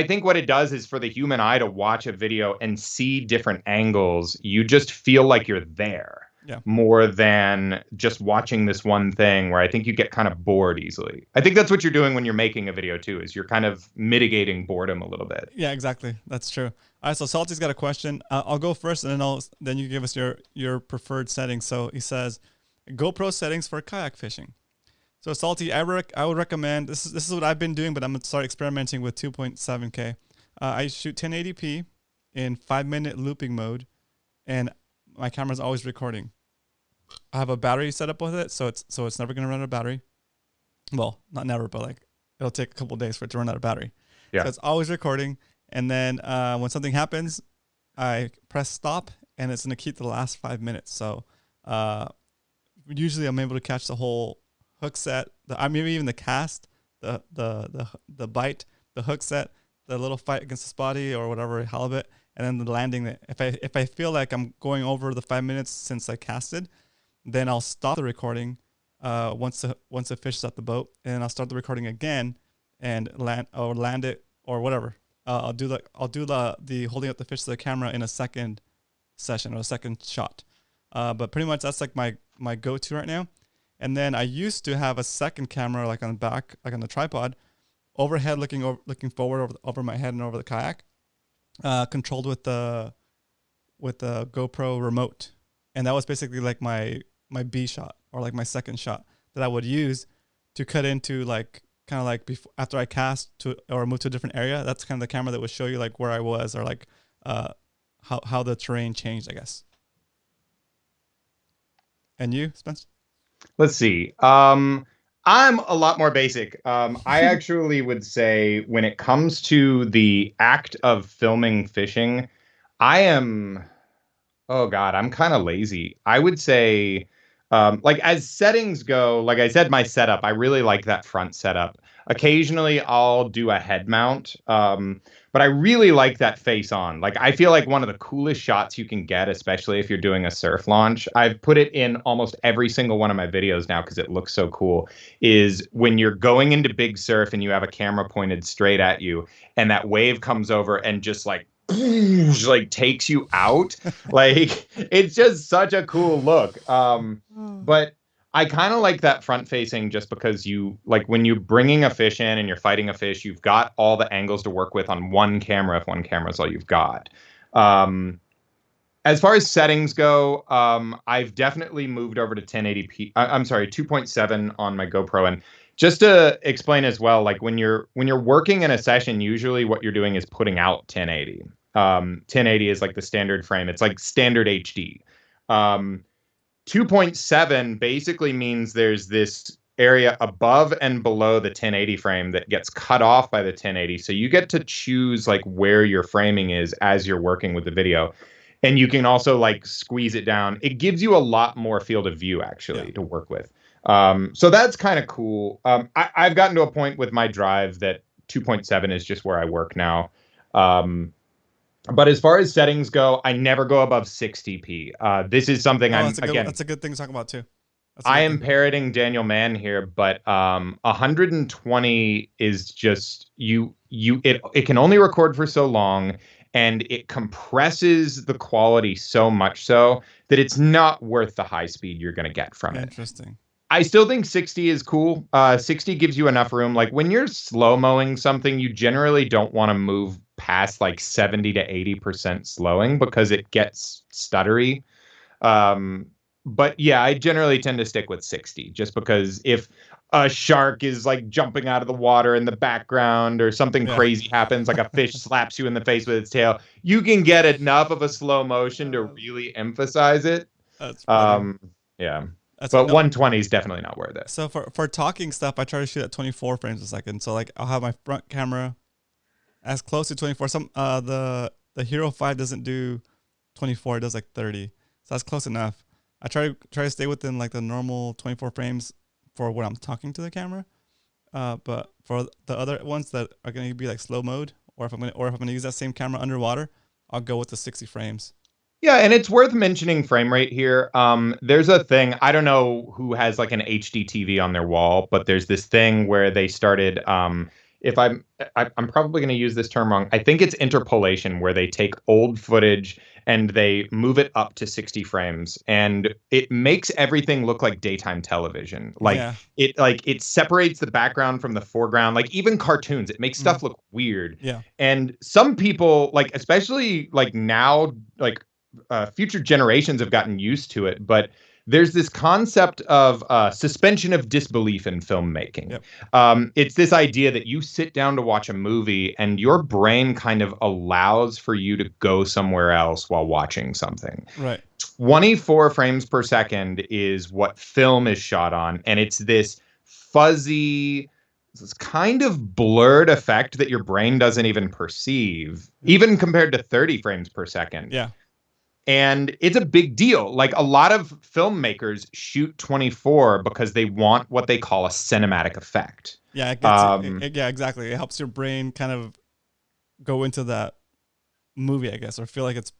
think what it does is for the human eye to watch a video and see different angles, you just feel like you're there. Yeah. More than just watching this one thing where I think you get kind of bored easily. I think that's what you're doing when you're making a video too, is you're kind of mitigating boredom a little bit. Yeah, exactly. That's true. All right, so Salty's got a question. I'll go first, and then you give us your preferred settings. So he says, GoPro settings for kayak fishing. So Salty, I would recommend this is what I've been doing, but I'm gonna start experimenting with 2.7K. I shoot 1080p in 5-minute looping mode, and my camera's always recording. I have a battery set up with it, so it's never gonna run out of battery. Well, not never, but like it'll take a couple of days for it to run out of battery. Yeah. So it's always recording, and then when something happens, I press stop, and it's gonna keep the last 5 minutes. So usually I'm able to catch the whole hook set, maybe even the cast, the bite, the hook set, the little fight against the spotty or whatever halibut, and then the landing. If I feel like I'm going over the 5 minutes since I casted, then I'll stop the recording once the fish is at the boat, and I'll start the recording again and land it or whatever. I'll do the holding up the fish to the camera in a second session or a second shot. But pretty much that's like my go-to right now. And then I used to have a second camera like on the back, like on the tripod, overhead looking forward over my head and over the kayak, controlled with the GoPro remote. And that was basically like my B shot or like my second shot that I would use to cut into like kind of like after I cast to or move to a different area. That's kind of the camera that would show you like where I was or like how the terrain changed, I guess. And you, Spence? Let's see. I'm a lot more basic. I actually would say when it comes to the act of filming fishing, I'm kind of lazy. I would say, like as settings go, like I said, my setup, I really like that front setup. Occasionally I'll do a head mount, but I really like that face on. Like I feel like one of the coolest shots you can get, especially if you're doing a surf launch, I've put it in almost every single one of my videos now because it looks so cool, is when you're going into big surf and you have a camera pointed straight at you and that wave comes over and just like takes you out. Like it's just such a cool look. But I kind of like that front facing just because you like when you're bringing a fish in and you're fighting a fish, you've got all the angles to work with on one camera if one camera is all you've got. As far as settings go, I've definitely moved over to 1080p. I'm sorry, 2.7 on my GoPro. And just to explain as well, like when you're working in a session, usually what you're doing is putting out 1080. 1080 is like the standard frame. It's like standard HD. 2.7 basically means there's this area above and below the 1080 frame that gets cut off by the 1080. So you get to choose like where your framing is as you're working with the video. And you can also like squeeze it down. It gives you a lot more field of view actually to work with. So that's kind of cool. I've gotten to a point with my drive that 2.7 is just where I work now. But as far as settings go, I never go above 60p. This is something that's a good thing to talk about too. I am parroting Daniel Mann here, but 120 is just it can only record for so long, and it compresses the quality so much so that it's not worth the high speed you're going to get from it. Interesting. I still think 60 is cool. 60 gives you enough room. Like when you're slow mowing something, you generally don't want to move past like 70 to 80% slowing because it gets stuttery. But yeah, I generally tend to stick with 60 just because if a shark is like jumping out of the water in the background, or something crazy happens, like a fish slaps you in the face with its tail. You can get enough of a slow motion to really emphasize it. That's funny. Yeah. That's But no. 120 is definitely not worth it. So for talking stuff, I try to shoot at 24 frames a second. So like I'll have my front camera as close to 24. Some the Hero 5 doesn't do 24, it does like 30. So that's close enough. I try to stay within like the normal 24 frames for when I'm talking to the camera. But for the other ones that are going to be like slow mode, or if I'm going to use that same camera underwater, I'll go with the 60 frames. Yeah, and it's worth mentioning frame rate here. There's a thing, I don't know who has like an HD TV on their wall, but there's this thing where they started, if I'm probably going to use this term wrong. I think it's interpolation, where they take old footage and they move it up to 60 frames, and it makes everything look like daytime television. It separates the background from the foreground. Like even cartoons, it makes stuff look weird. Yeah. And some people, like especially like now, like future generations have gotten used to it, but there's this concept of suspension of disbelief in filmmaking. Yep. It's this idea that you sit down to watch a movie and your brain kind of allows for you to go somewhere else while watching something. Right. 24 frames per second is what film is shot on, and it's this fuzzy, this kind of blurred effect that your brain doesn't even perceive, even compared to 30 frames per second. Yeah. And it's a big deal. Like a lot of filmmakers shoot 24 because they want what they call a cinematic effect. Yeah, yeah, exactly. It helps your brain kind of go into that movie, I guess, or feel like it's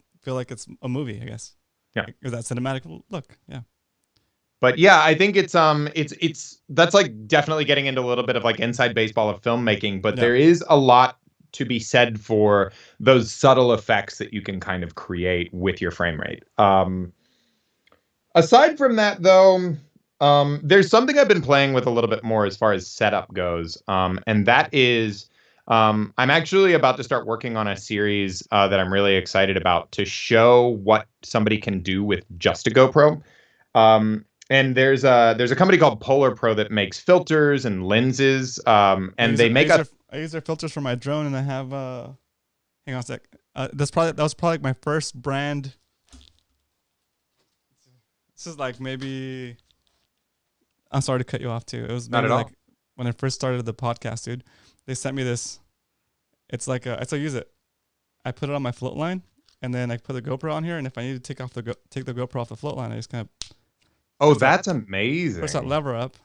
a movie, I guess. Yeah, that cinematic look. Yeah. But yeah, I think it's that's like definitely getting into a little bit of like inside baseball of filmmaking. But there is a lot to be said for those subtle effects that you can kind of create with your frame rate. Aside from that, though, there's something I've been playing with a little bit more as far as setup goes, and that is I'm actually about to start working on a series that I'm really excited about to show what somebody can do with just a GoPro. And there's a company called Polar Pro that makes filters and lenses, and they make I use their filters for my drone, and I have hang on a sec. That was probably my first brand. This is like maybe. I'm sorry to cut you off too. It was not at all. When I first started the podcast, dude. They sent me this. It's like I still use it. I put it on my float line, and then I put the GoPro on here, and if I need to take the GoPro off the float line, I just kind of. Oh, that's amazing! Push that lever up.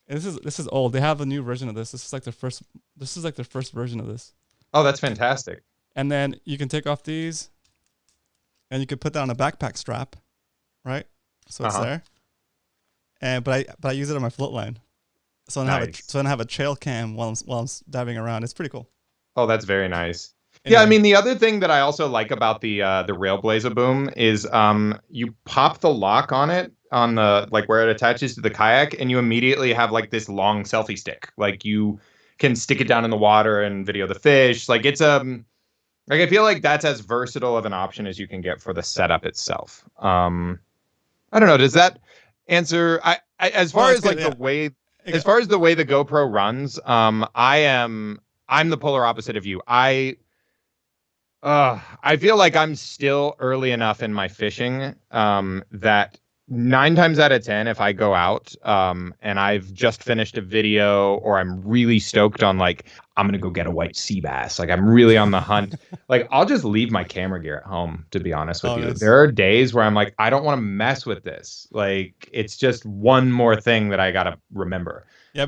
And this is old. They have a new version of this. This is like their first version of this. Oh, that's fantastic. And then you can take off these, and you can put that on a backpack strap, right? So it's there. And but I use it on my float line, so I have a trail cam while I'm diving around. It's pretty cool. Oh, that's very nice. Anyway. Yeah, I mean, the other thing that I also like about the Railblazer Boom is you pop the lock on it, on the like where it attaches to the kayak, and you immediately have like this long selfie stick. Like you can stick it down in the water and video the fish. Like it's like I feel like that's as versatile of an option as you can get for the setup itself. I don't know. Does that answer? As far as like the way, as far as the way the GoPro runs, I'm the polar opposite of you. I feel like I'm still early enough in my fishing that 9 times out of 10, if I go out and I've just finished a video, or I'm really stoked on like, I'm going to go get a white sea bass, like I'm really on the hunt, like I'll just leave my camera gear at home, to be honest with you. Nice. There are days where I'm like, I don't want to mess with this. Like it's just one more thing that I got to remember. Yeah,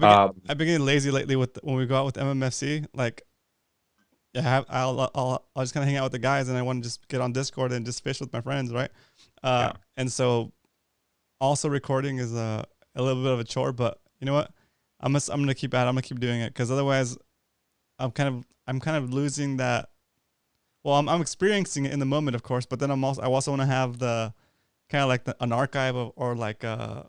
I've been getting lazy lately when we go out with MMFC. Like, yeah, I'll just kind of hang out with the guys, and I want to just get on Discord and just fish with my friends, right? And so also recording is a little bit of a chore, but you know what? I'm gonna keep at it. I'm gonna keep doing it, because otherwise, I'm kind of losing that. Well, I'm experiencing it in the moment, of course, but then I also want to have the kind of like an archive or like a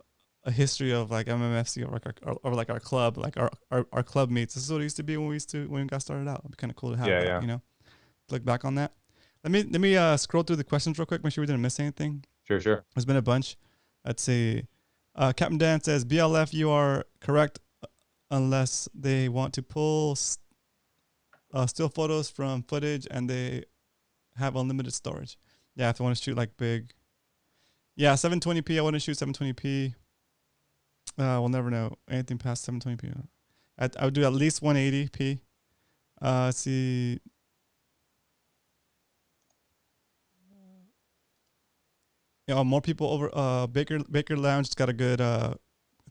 history of like MMFC or like our club, like our club meets. This is what it used to be when we got started out. It'd be kind of cool to have that, you know, look back on that. Let me scroll through the questions real quick, make sure we didn't miss anything. Sure. There's been a bunch. Let's see. Captain Dan says, BLF, you are correct unless they want to pull still photos from footage and they have unlimited storage. Yeah, if they want to shoot like big. Yeah, 720p. I want to shoot 720p. We'll never know anything past 720p. I would do at least 180p. Let's see. More people over. Baker Lounge has got a good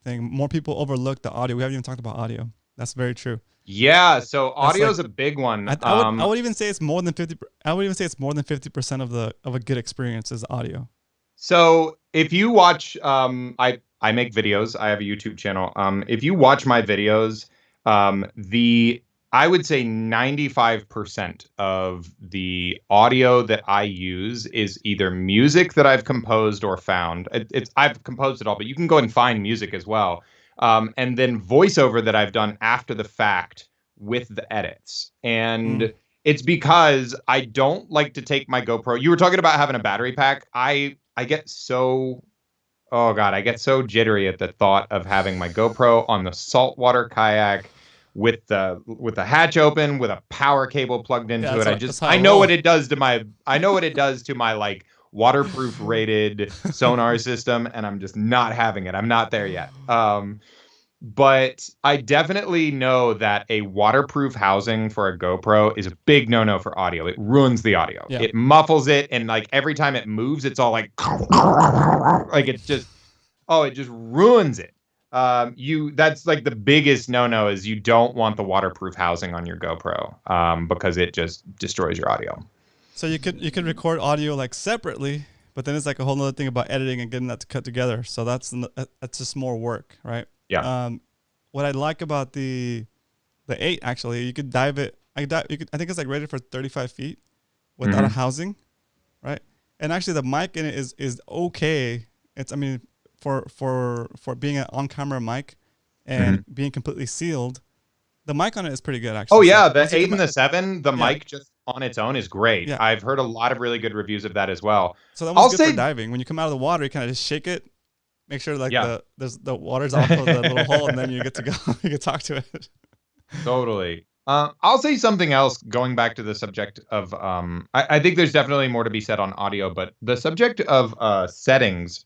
thing. More people overlook the audio. We haven't even talked about audio. That's very true. Yeah, so audio is a big one. I would even say it's more than 50. I would even say it's more than 50% of a good experience is audio. So if you watch, I make videos. I have a YouTube channel. If you watch my videos, I would say 95% of the audio that I use is either music that I've composed or found. I've composed it all, but you can go and find music as well. And then voiceover that I've done after the fact with the edits. And it's because I don't like to take my GoPro. You were talking about having a battery pack. I get so, oh God, I get so jittery at the thought of having my GoPro on the saltwater kayak with the hatch open, with a power cable plugged into it. I know what it does to my like waterproof rated sonar system, and I'm just not having it. I'm not there yet. But I definitely know that a waterproof housing for a GoPro is a big no-no for audio. It ruins the audio. Yeah. It muffles it, and like every time it moves, it's all like it just ruins it. That's like the biggest no-no is you don't want the waterproof housing on your GoPro because it just destroys your audio. So you could record audio like separately, but then it's like a whole other thing about editing and getting that to cut together. So that's just more work, right? Yeah. What I like about the 8 actually, you could dive it. I think it's like rated for 35 feet without a housing, right? And actually the mic in it is okay. For being an on-camera mic and being completely sealed, the mic on it is pretty good actually. Oh yeah, the 8 and the 7, the mic just on its own is great. Yeah. I've heard a lot of really good reviews of that as well. So that was good for diving. When you come out of the water, you kind of just shake it, make sure like the water's off of the little hole, and then you get to go. You can talk to it. Totally. I'll say something else going back to the subject of I think there's definitely more to be said on audio, but the subject of settings.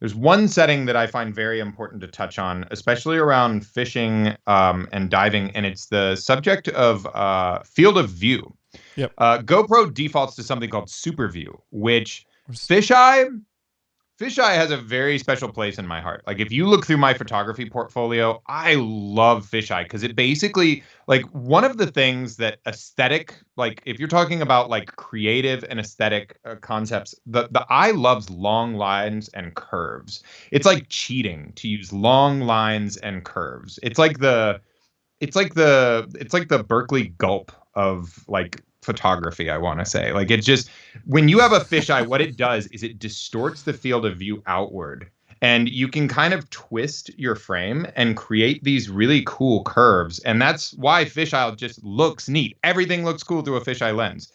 There's one setting that I find very important to touch on, especially around fishing and diving, and it's the subject of field of view. Yep. GoPro defaults to something called Super View, which Fisheye has a very special place in my heart. Like if you look through my photography portfolio, I love Fisheye because it basically, like one of the things that aesthetic, like if you're talking about like creative and aesthetic concepts, the eye loves long lines and curves. It's like cheating to use long lines and curves. It's like the Berkeley gulp of like photography, I want to say. Like it just, when you have a fisheye, what it does is it distorts the field of view outward, and you can kind of twist your frame and create these really cool curves. And that's why fisheye just looks neat. Everything looks cool through a fisheye lens.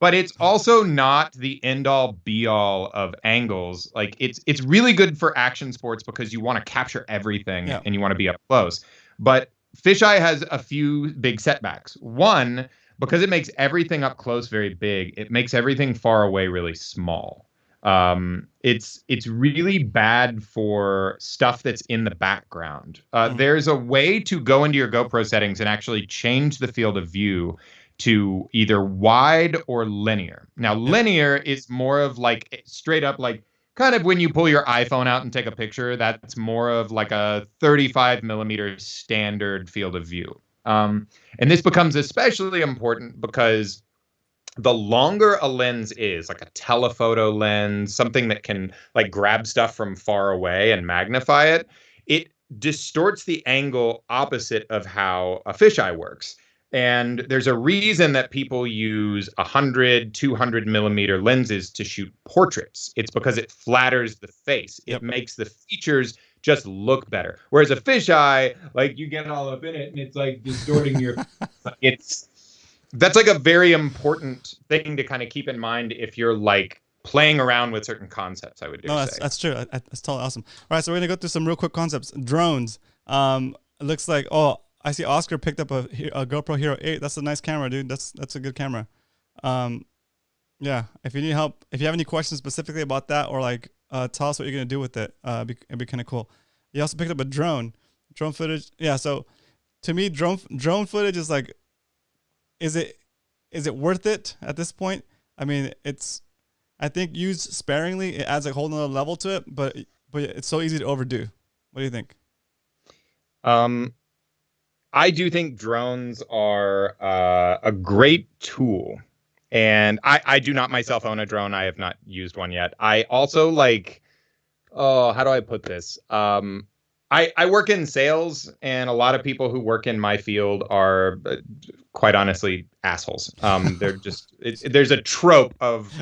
But it's also not the end all be all of angles. Like it's really good for action sports because you want to capture everything and you want to be up close. But fisheye has a few big setbacks. One, because it makes everything up close very big, it makes everything far away really small. It's really bad for stuff that's in the background. There's a way to go into your GoPro settings and actually change the field of view to either wide or linear. Now, linear is more of like straight up like kind of when you pull your iPhone out and take a picture, that's more of like a 35 millimeter standard field of view. And this becomes especially important because the longer a lens is, like a telephoto lens, something that can like grab stuff from far away and magnify it, it distorts the angle opposite of how a fisheye works. And there's a reason that people use 100, 200 millimeter lenses to shoot portraits. It's because it flatters the face. It makes the features just look better. Whereas a fisheye, like you get all up in it and it's like distorting your, that's like a very important thing to kind of keep in mind if you're like playing around with certain concepts, I would dare say. That's true. That's totally awesome. All right, so we're gonna go through some real quick concepts. Drones. It looks like, I see Oscar picked up a GoPro Hero 8. That's a nice camera, dude. That's a good camera. Yeah. If you need help, if you have any questions specifically about that, or like tell us what you're gonna do with it, it'd be kind of cool. You also picked up a drone footage. Yeah. So to me, drone footage is like, is it worth it at this point? I mean, I think used sparingly, it adds a whole nother level to it, but it's so easy to overdo. What do you think? I do think drones are a great tool, and I do not myself own a drone. I have not used one yet. I also like, how do I put this? I work in sales, and a lot of people who work in my field are quite honestly assholes. They're just, there's a trope of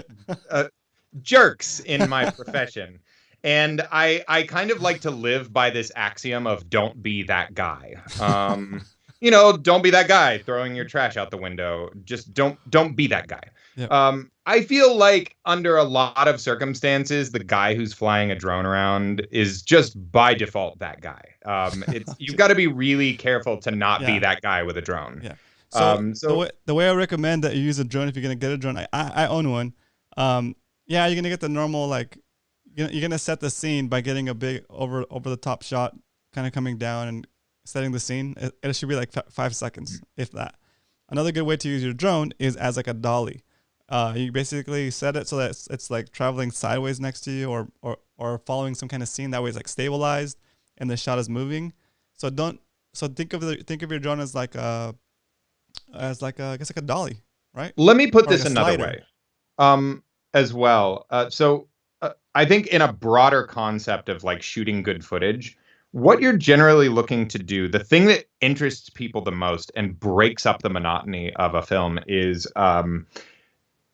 jerks in my profession. And I kind of like to live by this axiom of don't be that guy. Don't be that guy throwing your trash out the window. Just don't be that guy. Yep. I feel like under a lot of circumstances, the guy who's flying a drone around is just by default that guy. You've got to be really careful to not be that guy with a drone. Yeah. So the way I recommend that you use a drone, if you're gonna get a drone, I own one. You're gonna get the normal, like, you're gonna set the scene by getting a big over the top shot, kind of coming down and setting the scene. It should be like 5 seconds, if that. Another good way to use your drone is as like a dolly. You basically set it so that it's like traveling sideways next to you, or following some kind of scene. That way it's like stabilized and the shot is moving. So think of your drone as like I guess like a dolly, right? Let me put this another way, as well. I think in a broader concept of like shooting good footage, what you're generally looking to do, the thing that interests people the most and breaks up the monotony of a film is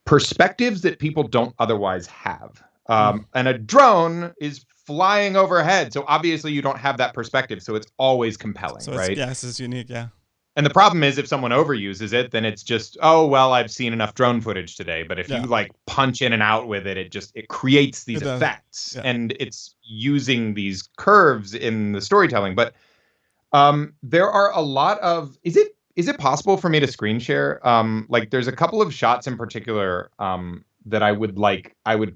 perspectives that people don't otherwise have. And a drone is flying overhead, so obviously you don't have that perspective, so it's always compelling, right? It's unique, yeah. And the problem is, if someone overuses it, then it's just, oh, well, I've seen enough drone footage today. But if you like punch in and out with it, it creates these effects, and it's using these curves in the storytelling. But there are a lot of, is it possible for me to screen share? Like there's a couple of shots in particular that I would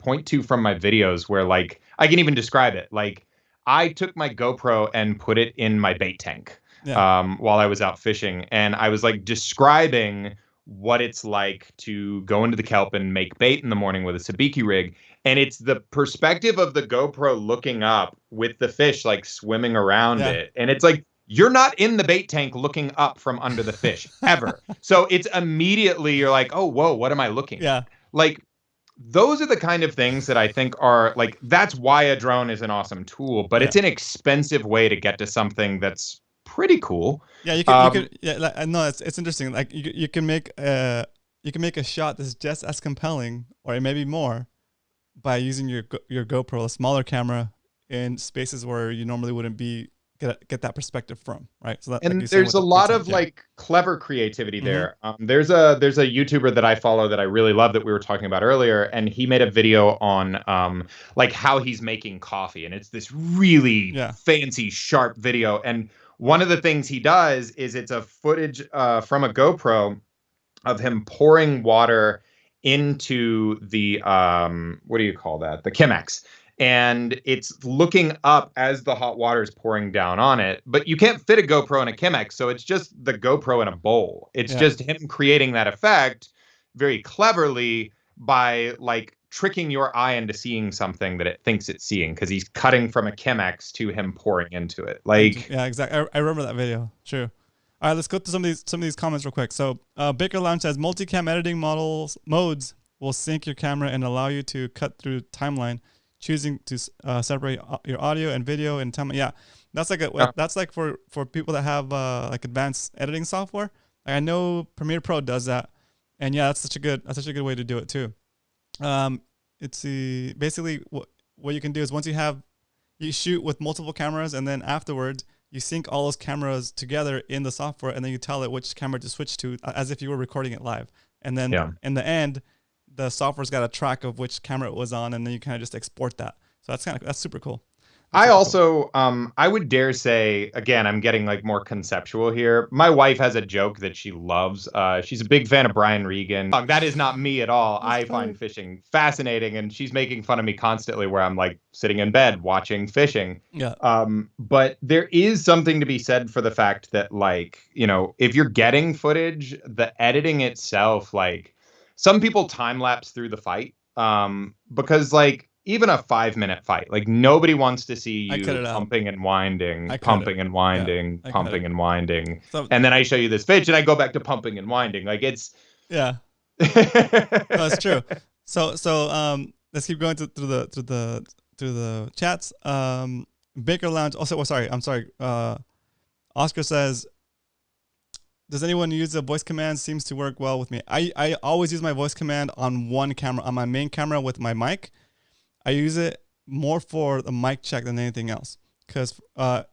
point to from my videos where like I can even describe it. Like I took my GoPro and put it in my bait tank. While I was out fishing, and I was like describing what it's like to go into the kelp and make bait in the morning with a sabiki rig. And it's the perspective of the GoPro looking up with the fish like swimming around it. And it's like, you're not in the bait tank looking up from under the fish ever. So it's immediately you're like, oh, whoa, what am I looking at? Like, those are the kind of things that I think are like, that's why a drone is an awesome tool, but it's an expensive way to get to something that's pretty cool. Yeah, you could. Yeah, no, it's interesting. Like you can make a shot that's just as compelling, or maybe more, by using your GoPro, a smaller camera, in spaces where you normally wouldn't get that perspective from, right? So that, and like there's a lot of like clever creativity there. There's a YouTuber that I follow that I really love that we were talking about earlier, and he made a video on like how he's making coffee, and it's this really fancy, sharp video. And one of the things he does is it's a footage from a GoPro of him pouring water into the what do you call that? The Chemex. And it's looking up as the hot water is pouring down on it. But you can't fit a GoPro in a Chemex, so it's just the GoPro in a bowl. It's just him creating that effect very cleverly by like tricking your eye into seeing something that it thinks it's seeing, because he's cutting from a Chemex to him pouring into it. Like, yeah, exactly. I remember that video. True. All right, let's go to some of these comments real quick. So Baker Lounge says multicam editing modes will sync your camera and allow you to cut through timeline, choosing to separate your audio and video and timeline. Yeah, that's like that's like for people that have like advanced editing software. Like I know Premiere Pro does that, and yeah, that's such a good way to do it too. Basically what you can do is once you shoot with multiple cameras, and then afterwards you sync all those cameras together in the software, and then you tell it which camera to switch to as if you were recording it live. And then in the end, the software's got a track of which camera it was on, and then you kind of just export that. So that's super cool. I also, I would dare say, again, I'm getting like more conceptual here. My wife has a joke that she loves. She's a big fan of Brian Regan. That is not me at all. I find fishing fascinating, and she's making fun of me constantly where I'm like sitting in bed watching fishing. Yeah. But there is something to be said for the fact that, like, you know, if you're getting footage, the editing itself, like, some people time lapse through the fight, because like, even a 5-minute fight, like nobody wants to see you pumping and winding, pumping and winding, pumping and winding. So, and then I show you this fish and I go back to pumping and winding. Like it's no, it's true. So let's keep going through the chats. Baker Lounge. Also, I'm sorry. Oscar says, does anyone use the voice command? Seems to work well with me. I always use my voice command on one camera, on my main camera with my mic. I use it more for the mic check than anything else, because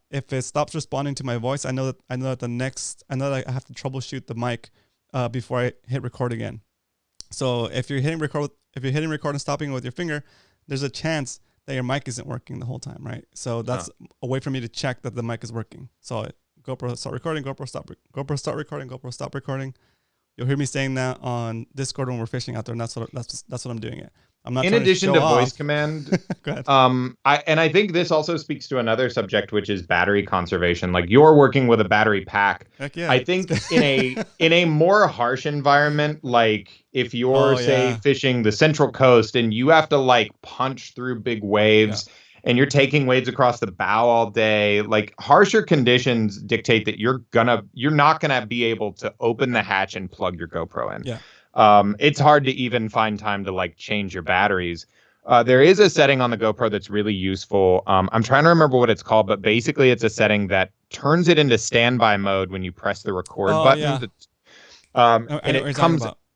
if it stops responding to my voice, I know that I have to troubleshoot the mic before I hit record again. So if you're hitting record and stopping with your finger, there's a chance that your mic isn't working the whole time, right? So that's a way for me to check that the mic is working. So GoPro start recording, GoPro start recording, GoPro stop recording. You'll hear me saying that on Discord when we're fishing out there, and that's what I'm doing it. I'm not. In addition to voice command, go ahead. I think this also speaks to another subject, which is battery conservation. Like you're working with a battery pack. Heck yeah. I think in a more harsh environment, like if you're fishing the Central Coast and you have to like punch through big waves. Yeah. And you're taking waves across the bow all day, like harsher conditions dictate that you're not gonna be able to open the hatch and plug your GoPro in. Yeah. It's hard to even find time to like change your batteries. There is a setting on the GoPro that's really useful. I'm trying to remember what it's called, but basically it's a setting that turns it into standby mode when you press the record button. Yeah. And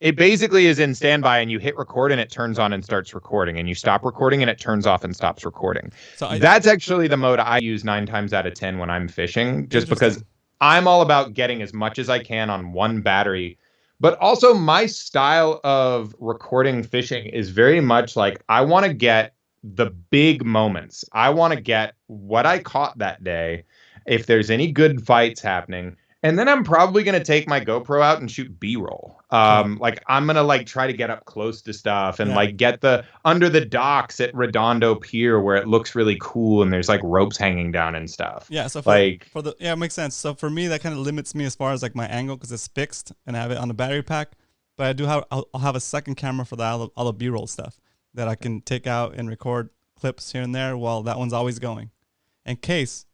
it basically is in standby, and you hit record and it turns on and starts recording, and you stop recording and it turns off and stops recording. So that's actually the mode I use 9 times out of 10 when I'm fishing, just because I'm all about getting as much as I can on one battery. But also my style of recording fishing is very much like I want to get the big moments. I want to get what I caught that day, if there's any good fights happening. And then I'm probably going to take my GoPro out and shoot B-roll. Like I'm going to like try to get up close to stuff and like get under the docks at Redondo Pier where it looks really cool and there's like ropes hanging down and stuff. Yeah. So it makes sense. So for me, that kind of limits me as far as like my angle, because it's fixed and I have it on the battery pack. But I'll have a second camera for all the B-roll stuff that I can take out and record clips here and there while that one's always going, in case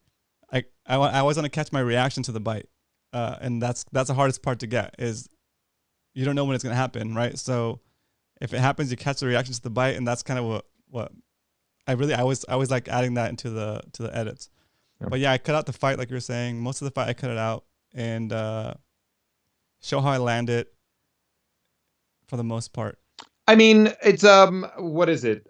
I always want to catch my reaction to the bite. And that's the hardest part to get, is you don't know when it's going to happen, right? So if it happens, you catch the reaction to the bite, and that's kind of what I always like adding that into the edits. Yeah. But yeah, I cut out the fight like you were saying. Most of the fight I cut it out and show how I land it for the most part. I mean, it's what is it?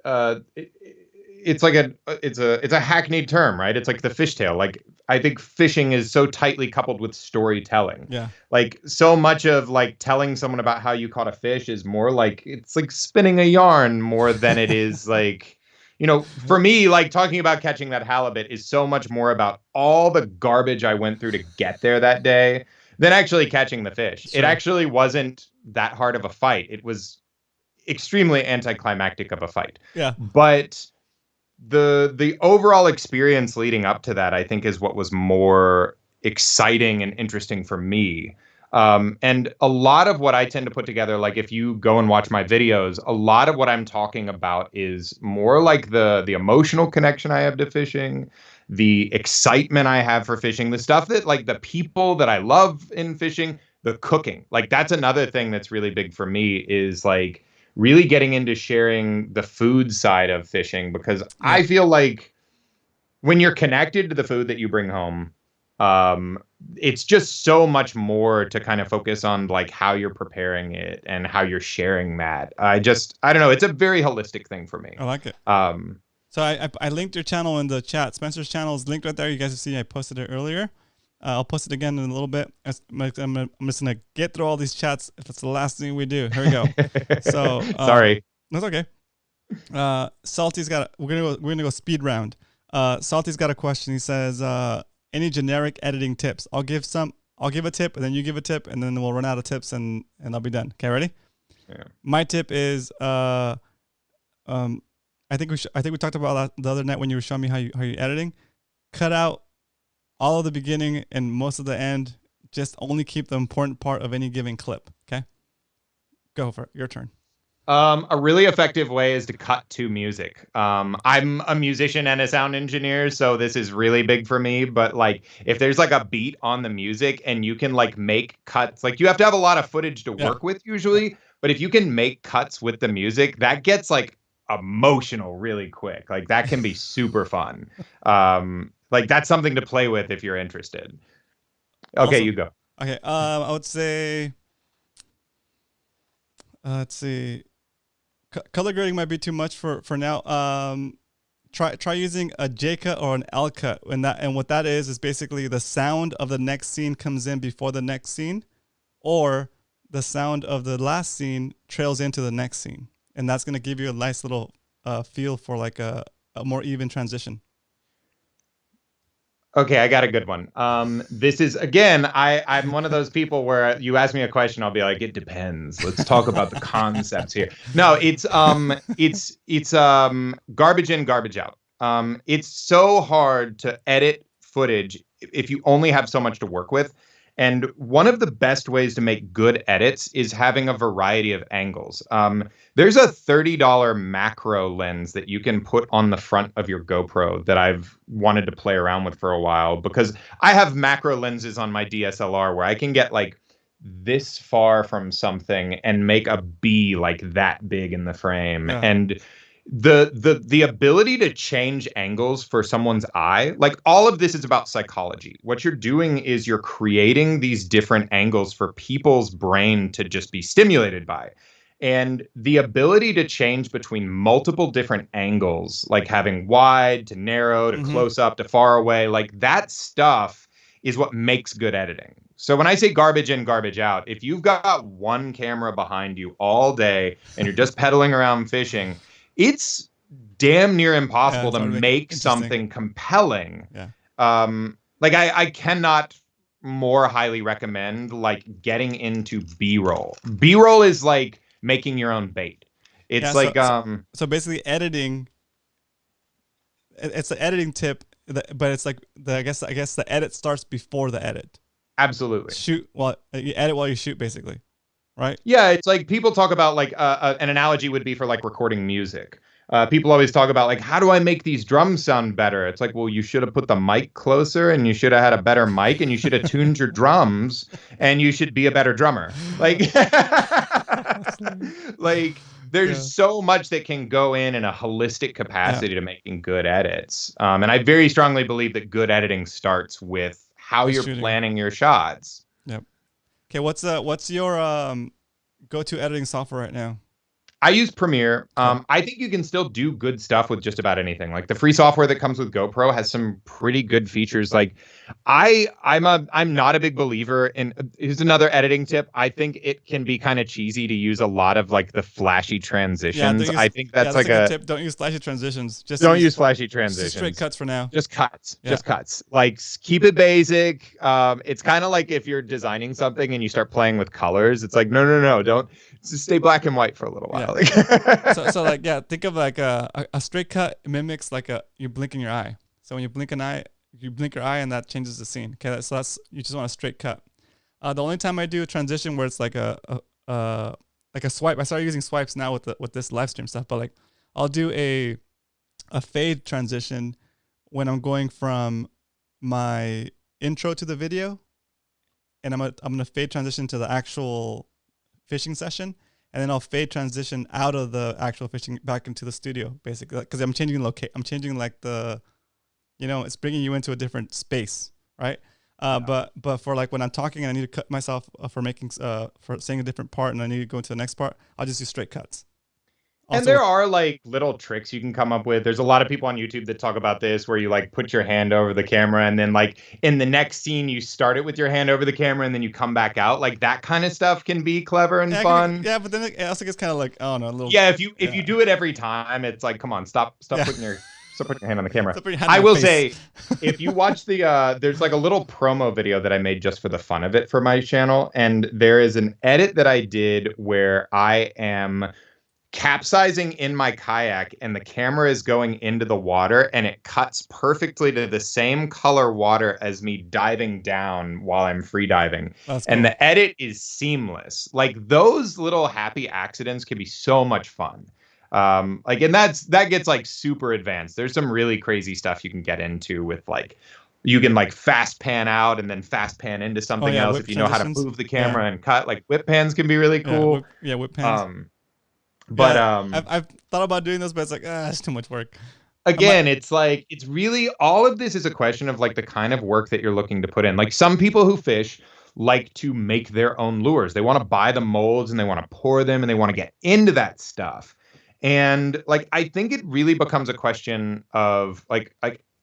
It's like it's a hackneyed term, right? It's like the fishtail. Like I think fishing is so tightly coupled with storytelling. Yeah. Like so much of like telling someone about how you caught a fish is more like it's like spinning a yarn more than it is like, you know, for me, like talking about catching that halibut is so much more about all the garbage I went through to get there that day than actually catching the fish. Sure. It actually wasn't that hard of a fight. It was extremely anticlimactic of a fight. Yeah. But the overall experience leading up to that, I think, is what was more exciting and interesting for me. And a lot of what I tend to put together, like if you go and watch my videos, a lot of what I'm talking about is more like the emotional connection I have to fishing, the excitement I have for fishing, the stuff that like the people that I love in fishing, the cooking. Like that's another thing that's really big for me, is like really getting into sharing the food side of fishing, because I feel like when you're connected to the food that you bring home, it's just so much more to kind of focus on like how you're preparing it and how you're sharing that. I don't know. It's a very holistic thing for me. I like it. So I linked your channel in the chat. Spencer's channel is linked right there. You guys have seen I posted it earlier. I'll post it again in a little bit. I'm just gonna get through all these chats. If it's the last thing we do, here we go. So sorry. that's okay. Salty's got. We're gonna go speed round. Salty's got a question. He says, "Any generic editing tips?" I'll give a tip, and then you give a tip, and then we'll run out of tips, and I'll be done. Okay, ready? Yeah. My tip is, I think we talked about that the other night when you were showing me how you're editing. Cut out all of the beginning and most of the end. Just only keep the important part of any given clip. Okay, go for it. Your turn. A really effective way is to cut to music. I'm a musician and a sound engineer, so this is really big for me. But like, if there's like a beat on the music and you can like make cuts, like you have to have a lot of footage to work with usually. But if you can make cuts with the music, that gets like emotional really quick. Like that can be super fun. Like that's something to play with if you're interested. Okay, Awesome. you go. Okay, I would say, let's see. Color grading might be too much for now. Try using a J cut or an L cut, and what that is basically the sound of the next scene comes in before the next scene, or the sound of the last scene trails into the next scene, and that's gonna give you a nice little feel for like a more even transition. Okay, I got a good one. This is again, I'm one of those people where you ask me a question, I'll be like, it depends. Let's talk about the concepts here. No, it's garbage in, garbage out. It's so hard to edit footage if you only have so much to work with. And one of the best ways to make good edits is having a variety of angles. There's a $30 macro lens that you can put on the front of your GoPro that I've wanted to play around with for a while, because I have macro lenses on my DSLR where I can get like this far from something and make a B like that big in the frame. Yeah. And the ability to change angles for someone's eye, like all of this is about psychology. What you're doing is you're creating these different angles for people's brain to just be stimulated by. And the ability to change between multiple different angles, like having wide to narrow to close up to far away, like that stuff is what makes good editing. So when I say garbage in, garbage out, if you've got one camera behind you all day and you're just pedaling around fishing, it's damn near impossible to make something compelling. Yeah. Like I cannot more highly recommend like getting into B-roll. B-roll is like making your own bait. It's so basically editing. It's the editing tip, but it's like I guess the edit starts before the edit. Absolutely. You edit while you shoot, basically. Right? Yeah, it's like people talk about like an analogy would be for like recording music. People always talk about like, how do I make these drums sound better? It's like, well, you should have put the mic closer and you should have had a better mic and you should have tuned your drums and you should be a better drummer. Like, like there's so much that can go in a holistic capacity to making good edits. And I very strongly believe that good editing starts with how you're planning your shots. Yep. Okay, what's your go-to editing software right now? I use Premiere. I think you can still do good stuff with just about anything. Like the free software that comes with GoPro has some pretty good features. Like I'm not a big believer in. Here's another editing tip. I think it can be kind of cheesy to use a lot of like the flashy transitions. I think that's like a tip. Don't use flashy transitions. Just don't use flashy transitions. Just straight cuts for now. Just cuts. Yeah. Just cuts. Like keep it basic. It's kind of like if you're designing something and you start playing with colors. It's like no, don't. Just stay black and white for a little while. Yeah. so like think of like a straight cut mimics like you're blinking your eye. So when you blink your eye and that changes the scene. Okay, so that's you just want a straight cut. The only time I do a transition where it's like a swipe. I started using swipes now with this live stream stuff, but like I'll do a fade transition when I'm going from my intro to the video, and I'm gonna fade transition to the actual fishing session, and then I'll fade transition out of the actual fishing back into the studio, basically, because I'm changing I'm changing like the, it's bringing you into a different space, right? But for like when I'm talking and I need to cut myself for saying a different part and I need to go into the next part, I'll just do straight cuts. And there are like little tricks you can come up with. There's a lot of people on YouTube that talk about this where you like put your hand over the camera and then like in the next scene you start it with your hand over the camera and then you come back out. Like that kind of stuff can be clever and fun. Yeah, but then it also gets kind of like, I don't know, a little. Yeah, if you do it every time, it's like, come on, stop putting your hand on the camera. I will say, if you watch the there's like a little promo video that I made just for the fun of it for my channel, and there is an edit that I did where I am capsizing in my kayak and the camera is going into the water and it cuts perfectly to the same color water as me diving down while I'm free diving. That's and cool. The edit is seamless. Like those little happy accidents can be so much fun. Like, and that gets like super advanced. There's some really crazy stuff you can get into with like, you can like fast pan out and then fast pan into something else if you know how to move the camera and cut. Like whip pans can be really cool. Whip pans. But I've thought about doing this, but it's like it's too much work. Again, it's like it's really all of this is a question of like the kind of work that you're looking to put in. Like some people who fish like to make their own lures. They want to buy the molds and they want to pour them and they want to get into that stuff. And like I think it really becomes a question of like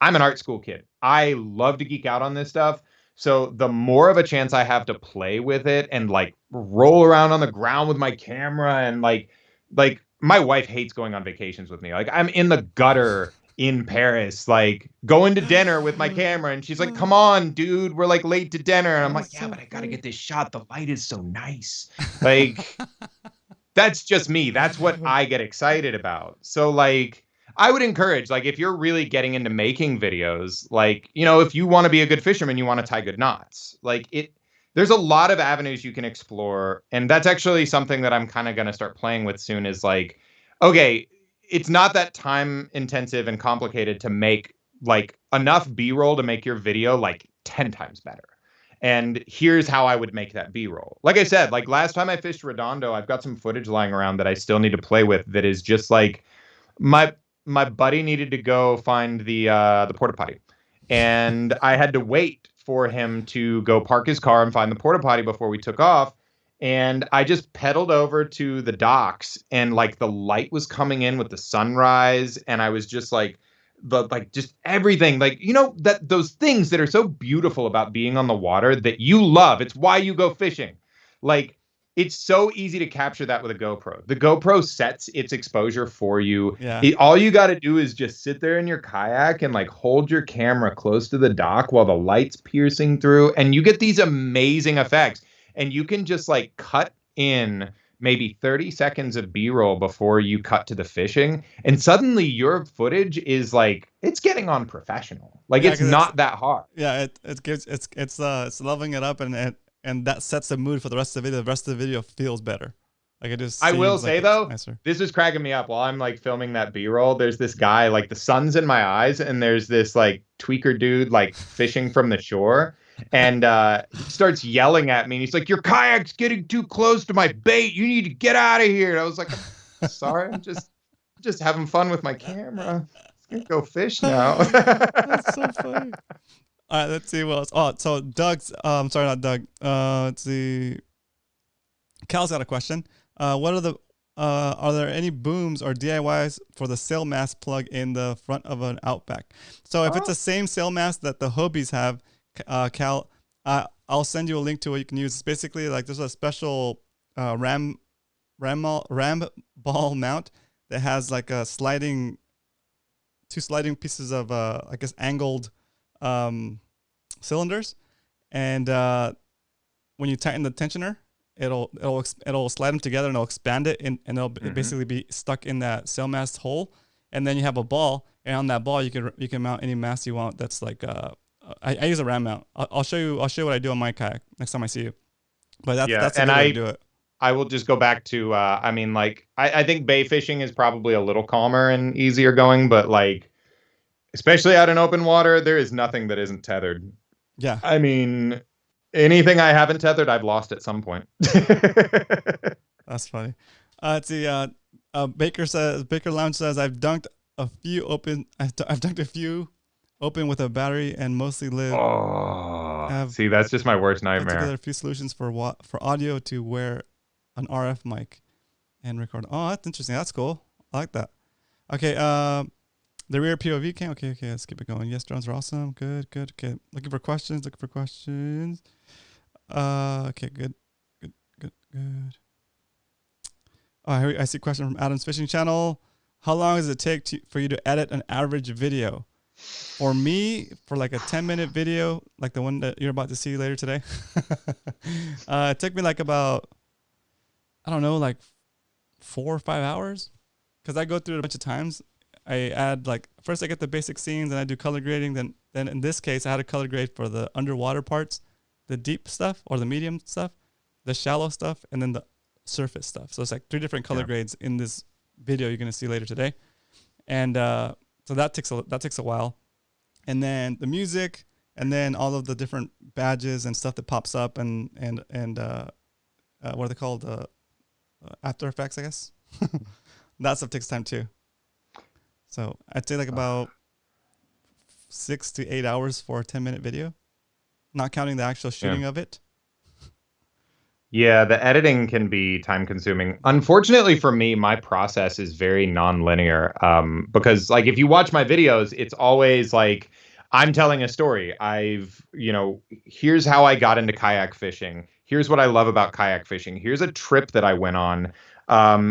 I'm an art school kid. I love to geek out on this stuff. So the more of a chance I have to play with it and like roll around on the ground with my camera and like my wife hates going on vacations with me. Like I'm in the gutter in Paris, like going to dinner with my camera. And she's like, come on, dude, we're like late to dinner. And I'm like, yeah, but I got to get this shot. The light is so nice. Like, that's just me. That's what I get excited about. So like, I would encourage, like, if you're really getting into making videos, like, you know, if you want to be a good fisherman, you want to tie good knots. Like there's a lot of avenues you can explore. And that's actually something that I'm kind of going to start playing with soon is like, okay, it's not that time intensive and complicated to make like enough B-roll to make your video like 10 times better. And here's how I would make that B-roll. Like I said, like last time I fished Redondo, I've got some footage lying around that I still need to play with that is just like my buddy needed to go find the porta potty. And I had to wait for him to go park his car and find the porta potty before we took off. And I just pedaled over to the docks and like the light was coming in with the sunrise. And I was just like, just everything, like, you know, that those things that are so beautiful about being on the water that you love. It's why you go fishing. Like, it's so easy to capture that with a GoPro. The GoPro sets its exposure for you. Yeah. All you got to do is just sit there in your kayak and like hold your camera close to the dock while the light's piercing through. And you get these amazing effects. And you can just like cut in maybe 30 seconds of B-roll before you cut to the fishing. And suddenly your footage is like, it's getting on professional. Like it's not that hard. Yeah, it's leveling it up and that sets the mood for the rest of the video. The rest of the video feels better. Like it just. I will say though, nicer. This is cracking me up while I'm like filming that B-roll. There's this guy, like the sun's in my eyes, and there's this like tweaker dude like fishing from the shore. And he starts yelling at me, and he's like, "Your kayak's getting too close to my bait. You need to get out of here." And I was like, "Sorry, I'm just having fun with my camera. I'm gonna go fish now." That's so funny. All right, let's see what else. Oh, so Doug's, sorry, not Doug. Let's see. Cal's got a question. Are there any booms or DIYs for the sail mast plug in the front of an Outback? So if it's the same sail mast that the Hobies have, Cal, I'll send you a link to what you can use. It's basically like there's a special ram ball mount that has like a two sliding pieces of I guess angled cylinders, and when you tighten the tensioner, it'll slide them together and it'll expand it, and it'll basically be stuck in that sail mast hole. And then you have a ball, and on that ball you can mount any mast you want. That's like I use a ram mount. I'll show you what I do on my kayak next time I see you. But that's a good way to do it. I will just go back to I mean, like I think bay fishing is probably a little calmer and easier going, but like especially out in open water, there is nothing that isn't tethered. Yeah. I mean, anything I haven't tethered, I've lost at some point. That's funny. Let's see. Baker Lounge says I've dunked a few open with a battery and mostly live. Oh, see, that's just my worst nightmare. Put together a few solutions for audio to wear an RF mic and record. Oh, that's interesting. That's cool. I like that. Okay. The rear POV cam. Okay. Let's keep it going. Yes, drones are awesome. Good. Okay. Looking for questions. Okay. Good. Oh, I see a question from Adam's Fishing Channel. How long does it take for you to edit an average video? For me, for like a 10-minute video, like the one that you're about to see later today, it took me like about, I don't know, like 4 or 5 hours. Because I go through it a bunch of times. I add like, first I get the basic scenes and I do color grading. Then in this case, I had a color grade for the underwater parts, the deep stuff or the medium stuff, the shallow stuff, and then the surface stuff. So it's like 3 different color grades in this video you're going to see later today. And so that takes a while. And then the music, and then all of the different badges and stuff that pops up, and what are they called? After Effects, I guess. That stuff takes time too. So I'd say like about 6 to 8 hours for a 10-minute video, not counting the actual shooting of it. Yeah, the editing can be time consuming. Unfortunately for me, my process is very non-linear. Because like if you watch my videos, it's always like I'm telling a story. Here's how I got into kayak fishing. Here's what I love about kayak fishing. Here's a trip that I went on.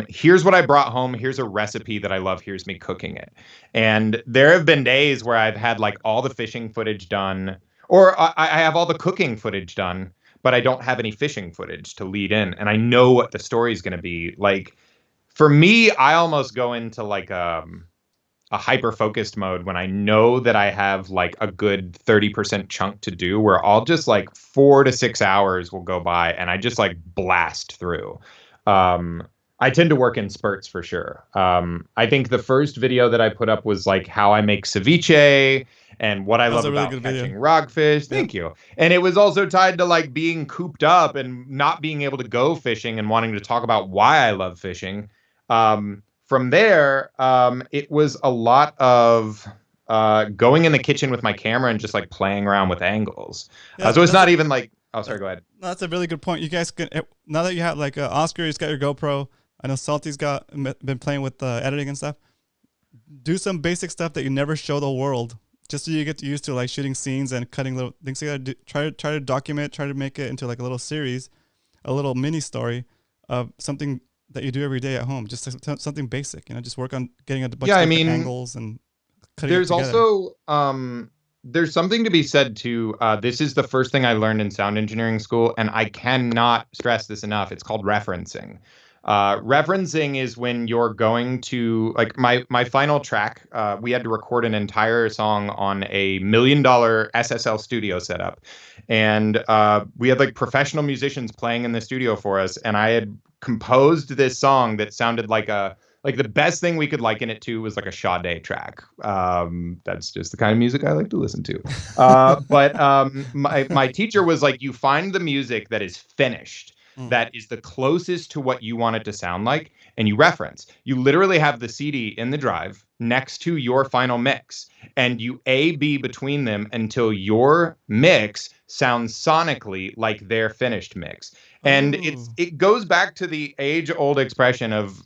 Here's what I brought home. Here's a recipe that I love. Here's me cooking it. And there have been days where I've had like all the fishing footage done, or I have all the cooking footage done, but I don't have any fishing footage to lead in. And I know what the story is going to be. Like, for me, I almost go into like a hyper-focused mode when I know that I have like a good 30% chunk to do, where I'll just like 4 to 6 hours will go by and I just like blast through. I tend to work in spurts for sure. I think the first video that I put up was like how I make ceviche and what I love about catching rockfish. Thank you. And it was also tied to like being cooped up and not being able to go fishing and wanting to talk about why I love fishing. From there, it was a lot of going in the kitchen with my camera and just like playing around with angles. So it's not even like, oh, sorry, go ahead. No, that's a really good point. You guys can, now that you have like Oscar, he's got your GoPro. I know Salty's been playing with editing and stuff. Do some basic stuff that you never show the world, just so you get used to like shooting scenes and cutting little things. You gotta try to document, try to make it into like a little series, a little mini story of something that you do every day at home. Just something basic, just work on getting a bunch of different angles and cutting there's it together. Also there's something to be said too. This is the first thing I learned in sound engineering school, and I cannot stress this enough. It's called referencing. Referencing is when you're going to, like, my final track, we had to record an entire song on a $1 million SSL studio setup. And we had like professional musicians playing in the studio for us. And I had composed this song that sounded like the best thing we could liken it to was like a Sade track. That's just the kind of music I like to listen to. But my teacher was like, you find the music that is finished, that is the closest to what you want it to sound like, and you reference. You literally have the CD in the drive next to your final mix, and you A/B between them until your mix sounds sonically like their finished mix. And it goes back to the age-old expression of,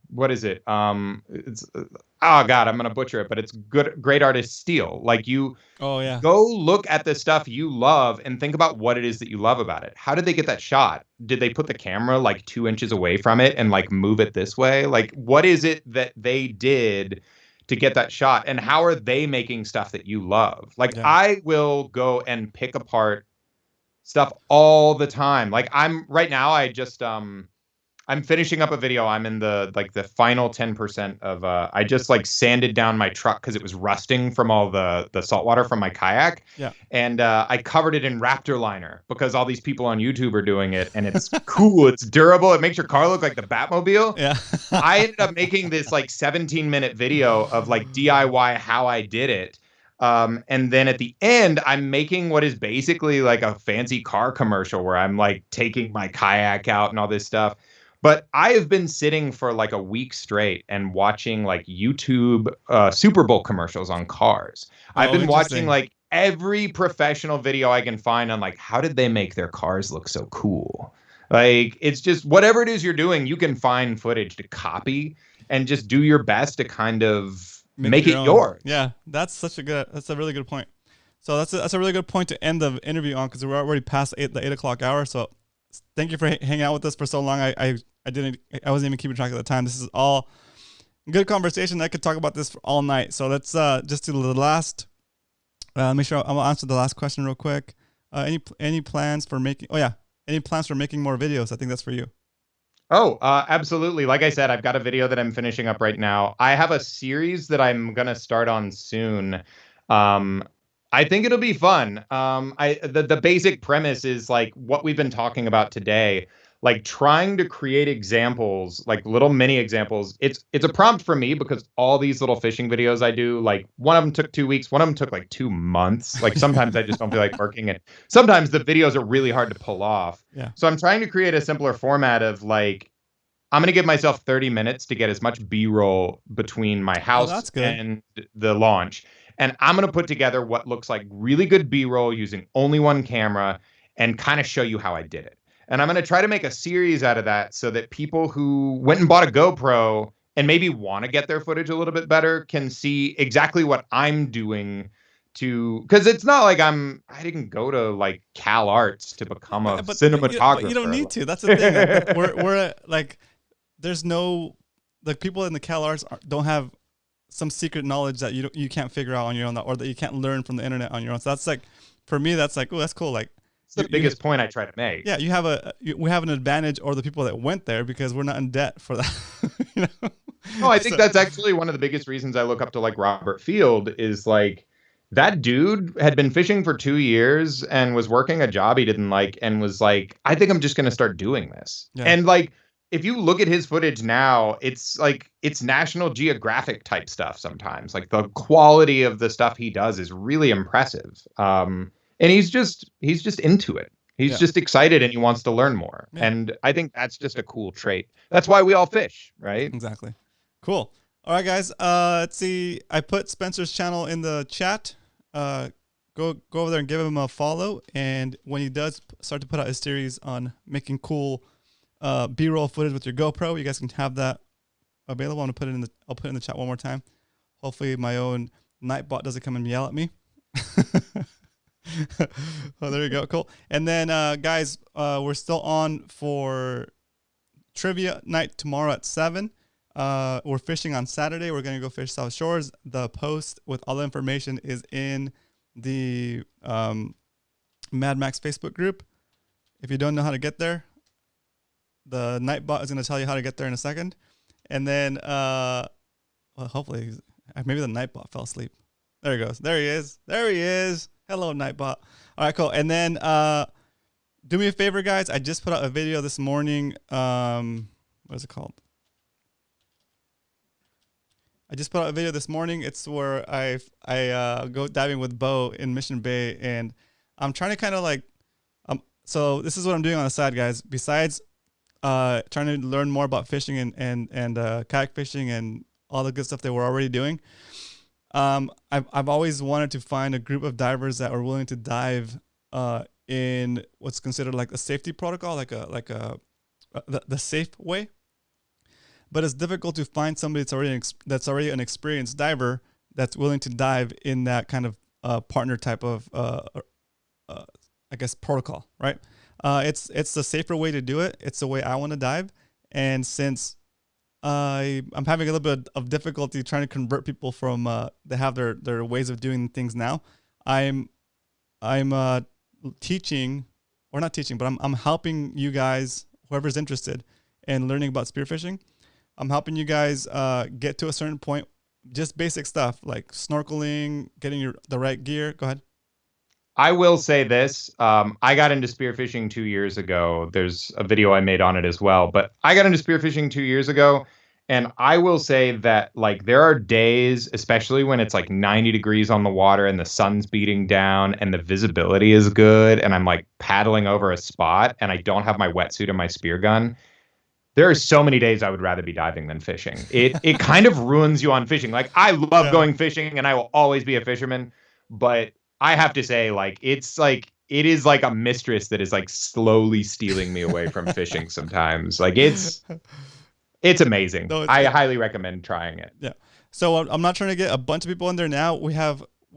what is it? It's oh god, I'm gonna butcher it, but it's great artists steal. Like you go look at the stuff you love and think about what it is that you love about it. How did they get that shot? Did they put the camera like 2 inches away from it and like move it this way? Like, what is it that they did to get that shot? And how are they making stuff that you love? Like, I will go and pick apart stuff all the time. Like, I'm finishing up a video. I'm in the final 10% of I just like sanded down my truck because it was rusting from all the saltwater from my kayak. Yeah. And I covered it in Raptor liner because all these people on YouTube are doing it, and it's cool. It's durable. It makes your car look like the Batmobile. Yeah. I ended up making this like 17-minute video of like DIY how I did it. And then at the end, I'm making what is basically like a fancy car commercial where I'm like taking my kayak out and all this stuff. But I have been sitting for like a week straight and watching like YouTube Super Bowl commercials on cars. I've been watching like every professional video I can find on like, how did they make their cars look so cool? Like, it's just whatever it is you're doing, you can find footage to copy. and just do your best to kind of Make make your it own. yours. Yeah, that's a really good point. So that's a really good point to end the interview on, because we're already past the 8 o'clock hour. So thank you for hanging out with us for so long. I wasn't even keeping track of the time. This is all good conversation. I could talk about this for all night. So let's just do the last. Make sure I'll answer the last question real quick. Any plans for making? Oh yeah, any plans for making more videos? I think that's for you. Oh, absolutely. Like I said, I've got a video that I'm finishing up right now. I have a series that I'm gonna start on soon. Um, I think it'll be fun. The basic premise is like what we've been talking about today, like trying to create examples, like little mini examples. It's a prompt for me because all these little fishing videos I do, like one of them took 2 weeks, one of them took like 2 months. Like sometimes I just don't feel like working, and sometimes the videos are really hard to pull off. Yeah. So I'm trying to create a simpler format of like I'm going to give myself 30 minutes to get as much B-roll between my house and the launch. And I'm going to put together what looks like really good B-roll using only one camera and kind of show you how I did it. And I'm going to try to make a series out of that so that people who went and bought a GoPro and maybe want to get their footage a little bit better can see exactly what I'm doing to, because it's not like I didn't go to like Cal Arts to become a cinematographer. But you don't need to. That's the thing. Like, we're like, there's no, like, people in the Cal Arts don't have some secret knowledge that you can't figure out on your own, or that you can't learn from the internet on your own. So that's like, for me, that's like, oh, that's cool. Like, it's the biggest point I try to make. Yeah, we have an advantage, or the people that went there, because we're not in debt for that. You know? No, I think that's actually one of the biggest reasons I look up to like Robert Field is like that dude had been fishing for 2 years and was working a job he didn't like and was like, I think I'm just going to start doing this. Yeah. And like, if you look at his footage now, it's like it's National Geographic type stuff sometimes. Like the quality of the stuff he does is really impressive. And he's just into it. He's just excited and he wants to learn more. Yeah. And I think that's just a cool trait. That's why we all fish, right? Exactly. Cool. All right, guys. Let's see. I put Spencer's channel in the chat. Go over there and give him a follow. And when he does start to put out a series on making cool B-roll footage with your GoPro, you guys can have that available. I'll put it in the chat one more time. Hopefully my own Nightbot doesn't come and yell at me. Oh, there you go. Cool. And then guys, we're still on for trivia night tomorrow at 7. We're fishing on Saturday. We're gonna go fish South Shores. The post with all the information is in the Mad Max Facebook group. If you don't know how to get there, the Nightbot is gonna tell you how to get there in a second. And then well, hopefully maybe the Nightbot fell asleep. There he goes. There he is. There he is. Hello, Nightbot. All right, cool. And then do me a favor, guys. I just put out a video this morning. What is it called? I just put out a video this morning. It's where I go diving with Bo in Mission Bay, and I'm trying to kind of like, so this is what I'm doing on the side, guys. Besides trying to learn more about fishing and kayak fishing and all the good stuff that we're already doing, I've always wanted to find a group of divers that are willing to dive in what's considered like a safety protocol, the safe way. But it's difficult to find somebody that's already an experienced diver that's willing to dive in that kind of partner type of I guess protocol, right? It's the safer way to do it. It's the way I want to dive, and since I'm having a little bit of difficulty trying to convert people from they have their ways of doing things now. I'm teaching, or not teaching, but I'm helping you guys, whoever's interested in learning about spearfishing. I'm helping you guys get to a certain point, just basic stuff like snorkeling, getting the right gear. Go ahead. I will say this. I got into spearfishing 2 years ago. There's a video I made on it as well. But I got into spearfishing 2 years ago. And I will say that like there are days, especially when it's like 90 degrees on the water and the sun's beating down and the visibility is good. And I'm like paddling over a spot and I don't have my wetsuit and my spear gun. There are so many days I would rather be diving than fishing. It kind of ruins you on fishing. Like I love going fishing and I will always be a fisherman, but I have to say like it is like a mistress that is like slowly stealing me away from fishing sometimes. Like it's It's amazing. So I highly recommend trying it. Yeah. So I'm not trying to get a bunch of people in there now.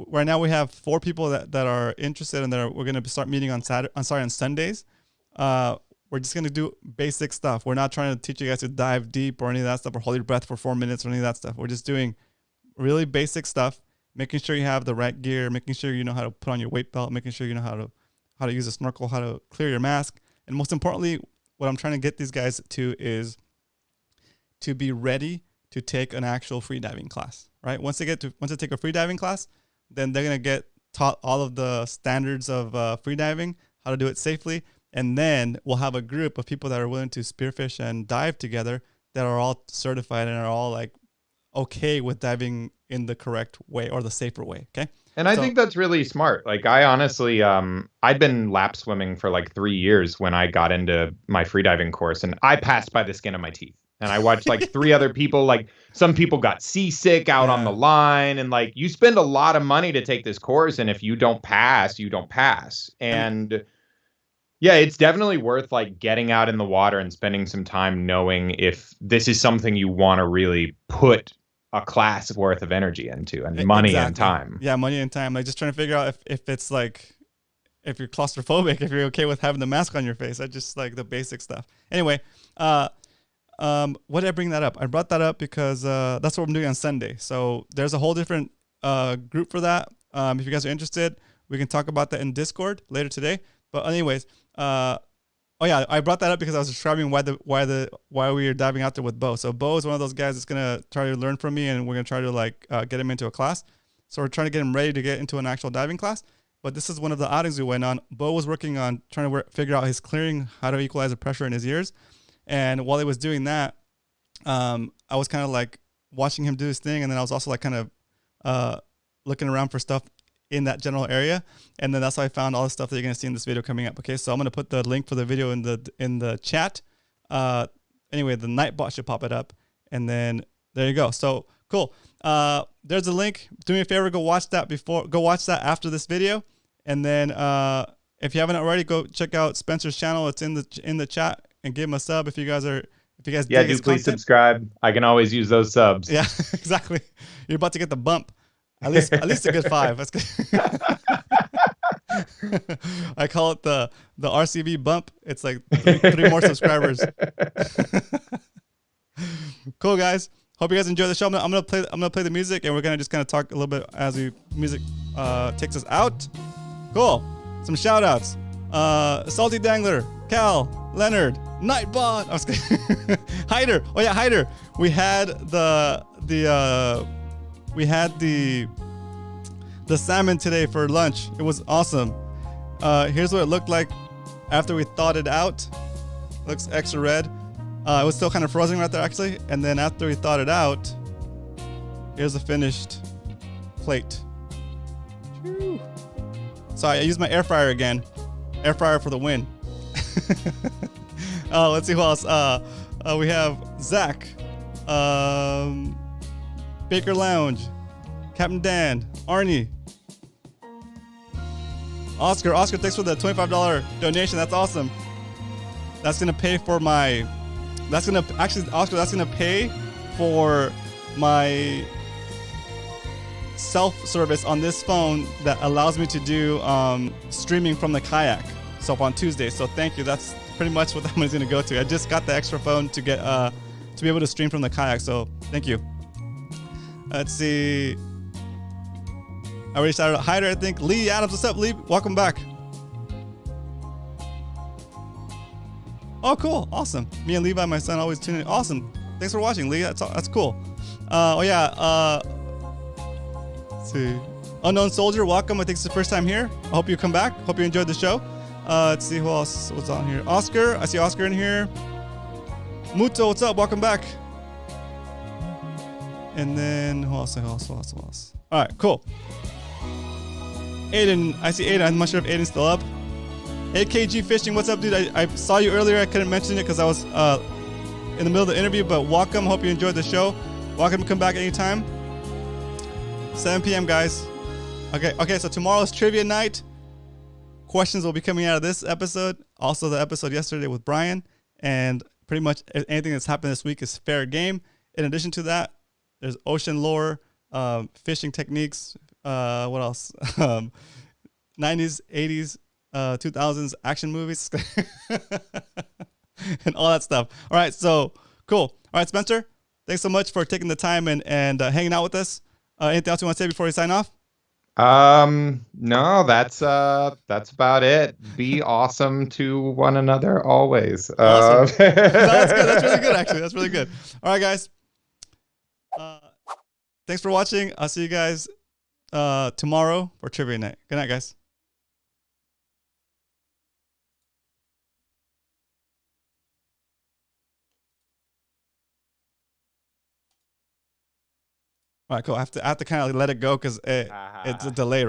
Right now we have 4 people that are interested, and we're going to start meeting on Sundays. We're just going to do basic stuff. We're not trying to teach you guys to dive deep or any of that stuff, or hold your breath for 4 minutes or any of that stuff. We're just doing really basic stuff, making sure you have the right gear, making sure you know how to put on your weight belt, making sure you know how to use a snorkel, how to clear your mask. And most importantly, what I'm trying to get these guys to is to be ready to take an actual freediving class, right? Once they take a freediving class, then they're going to get taught all of the standards of freediving, how to do it safely. And then we'll have a group of people that are willing to spearfish and dive together that are all certified and are all like okay with diving in the correct way or the safer way. Okay. And I think that's really smart. Like, I honestly, I'd been lap swimming for like 3 years when I got into my freediving course, and I passed by the skin of my teeth. And I watched like 3 other people, like some people got seasick out on the line, and like, you spend a lot of money to take this course, and if you don't pass, you don't pass. And yeah, it's definitely worth like getting out in the water and spending some time knowing if this is something you want to really put a class worth of energy into, and money and time. Yeah, money and time. Like, just trying to figure out if it's like, if you're claustrophobic, if you're okay with having the mask on your face. I just like the basic stuff. Anyway, what did I bring that up? I brought that up because that's what I'm doing on Sunday. So there's a whole different group for that. If you guys are interested, we can talk about that in Discord later today. But anyways, oh yeah, I brought that up because I was describing why we are diving out there with Bo. So Bo is one of those guys that's gonna try to learn from me, and we're gonna try to like get him into a class. So we're trying to get him ready to get into an actual diving class. But this is one of the outings we went on. Bo was working on trying to figure out his clearing, how to equalize the pressure in his ears. And while he was doing that, I was kind of like watching him do his thing, and then I was also like kind of looking around for stuff in that general area. And then that's how I found all the stuff that you're going to see in this video coming up. Okay, so I'm going to put the link for the video in the chat. Anyway, the Nightbot should pop it up, and then there you go. So cool. There's a link. Do me a favor, go watch that after this video. And then if you haven't already, go check out Spencer's channel. It's in the chat, and give him a sub if you guys dig his content. Please subscribe. I can always use those subs. Yeah, exactly. You're about to get the bump. At least a good 5. That's good. I call it the RCB bump. It's like 3 more subscribers. Cool, guys. Hope you guys enjoy the show. I'm gonna play the music, and we're gonna just kind of talk a little bit as music takes us out. Cool. Some shout outs. Salty Dangler, Cal, Leonard, Nightbot. I was kidding. Hyder. Oh yeah, Hyder. We had the salmon today for lunch. It was awesome. Here's what it looked like after we thawed it out. Looks extra red. It was still kind of frozen right there actually. And then after we thawed it out, here's the finished plate. Whew. Sorry, I used my air fryer again. Air fryer for the win. Let's see who else. We have Zach, Baker Lounge, Captain Dan, Arnie, Oscar. Oscar, thanks for the $25 donation. That's awesome. That's gonna pay for my. Oscar, that's gonna pay for my self-service on this phone that allows me to do streaming from the Kayak. So on Tuesday. So thank you. That's pretty much what that money's gonna go to. I just got the extra phone to get to be able to stream from the Kayak. So thank you. Let's see. I already shouted out Hyder, I think. Lee Adams, what's up, Lee? Welcome back. Oh, cool. Awesome. Me and Levi, my son, always tune in. Awesome. Thanks for watching, Lee. That's cool. Oh, yeah. Let's see. Unknown Soldier, welcome. I think it's the first time here. I hope you come back. Hope you enjoyed the show. Let's see who else was on here. Oscar. I see Oscar in here. Muto, what's up? Welcome back. And then who else? All right, cool. Aiden, I see Aiden. I'm not sure if Aiden's still up. AKG Fishing, what's up, dude? I saw you earlier. I couldn't mention it because I was in the middle of the interview, but welcome. Hope you enjoyed the show. Welcome to come back anytime. 7 p.m., guys. Okay, so tomorrow's trivia night. Questions will be coming out of this episode. Also, the episode yesterday with Brian. And pretty much anything that's happened this week is fair game. In addition to that, there's ocean lore, fishing techniques, what else? 90s, 80s, 2000s action movies, and all that stuff. All right, so cool. All right, Spencer, thanks so much for taking the time and hanging out with us. Anything else you want to say before we sign off? No, that's about it. Be awesome to one another always. Awesome. No, that's good. That's really good, actually. That's really good. All right, guys. Thanks for watching. I'll see you guys tomorrow for trivia night. Good night, guys. All right, cool. I have to kind of let it go because it's a delay.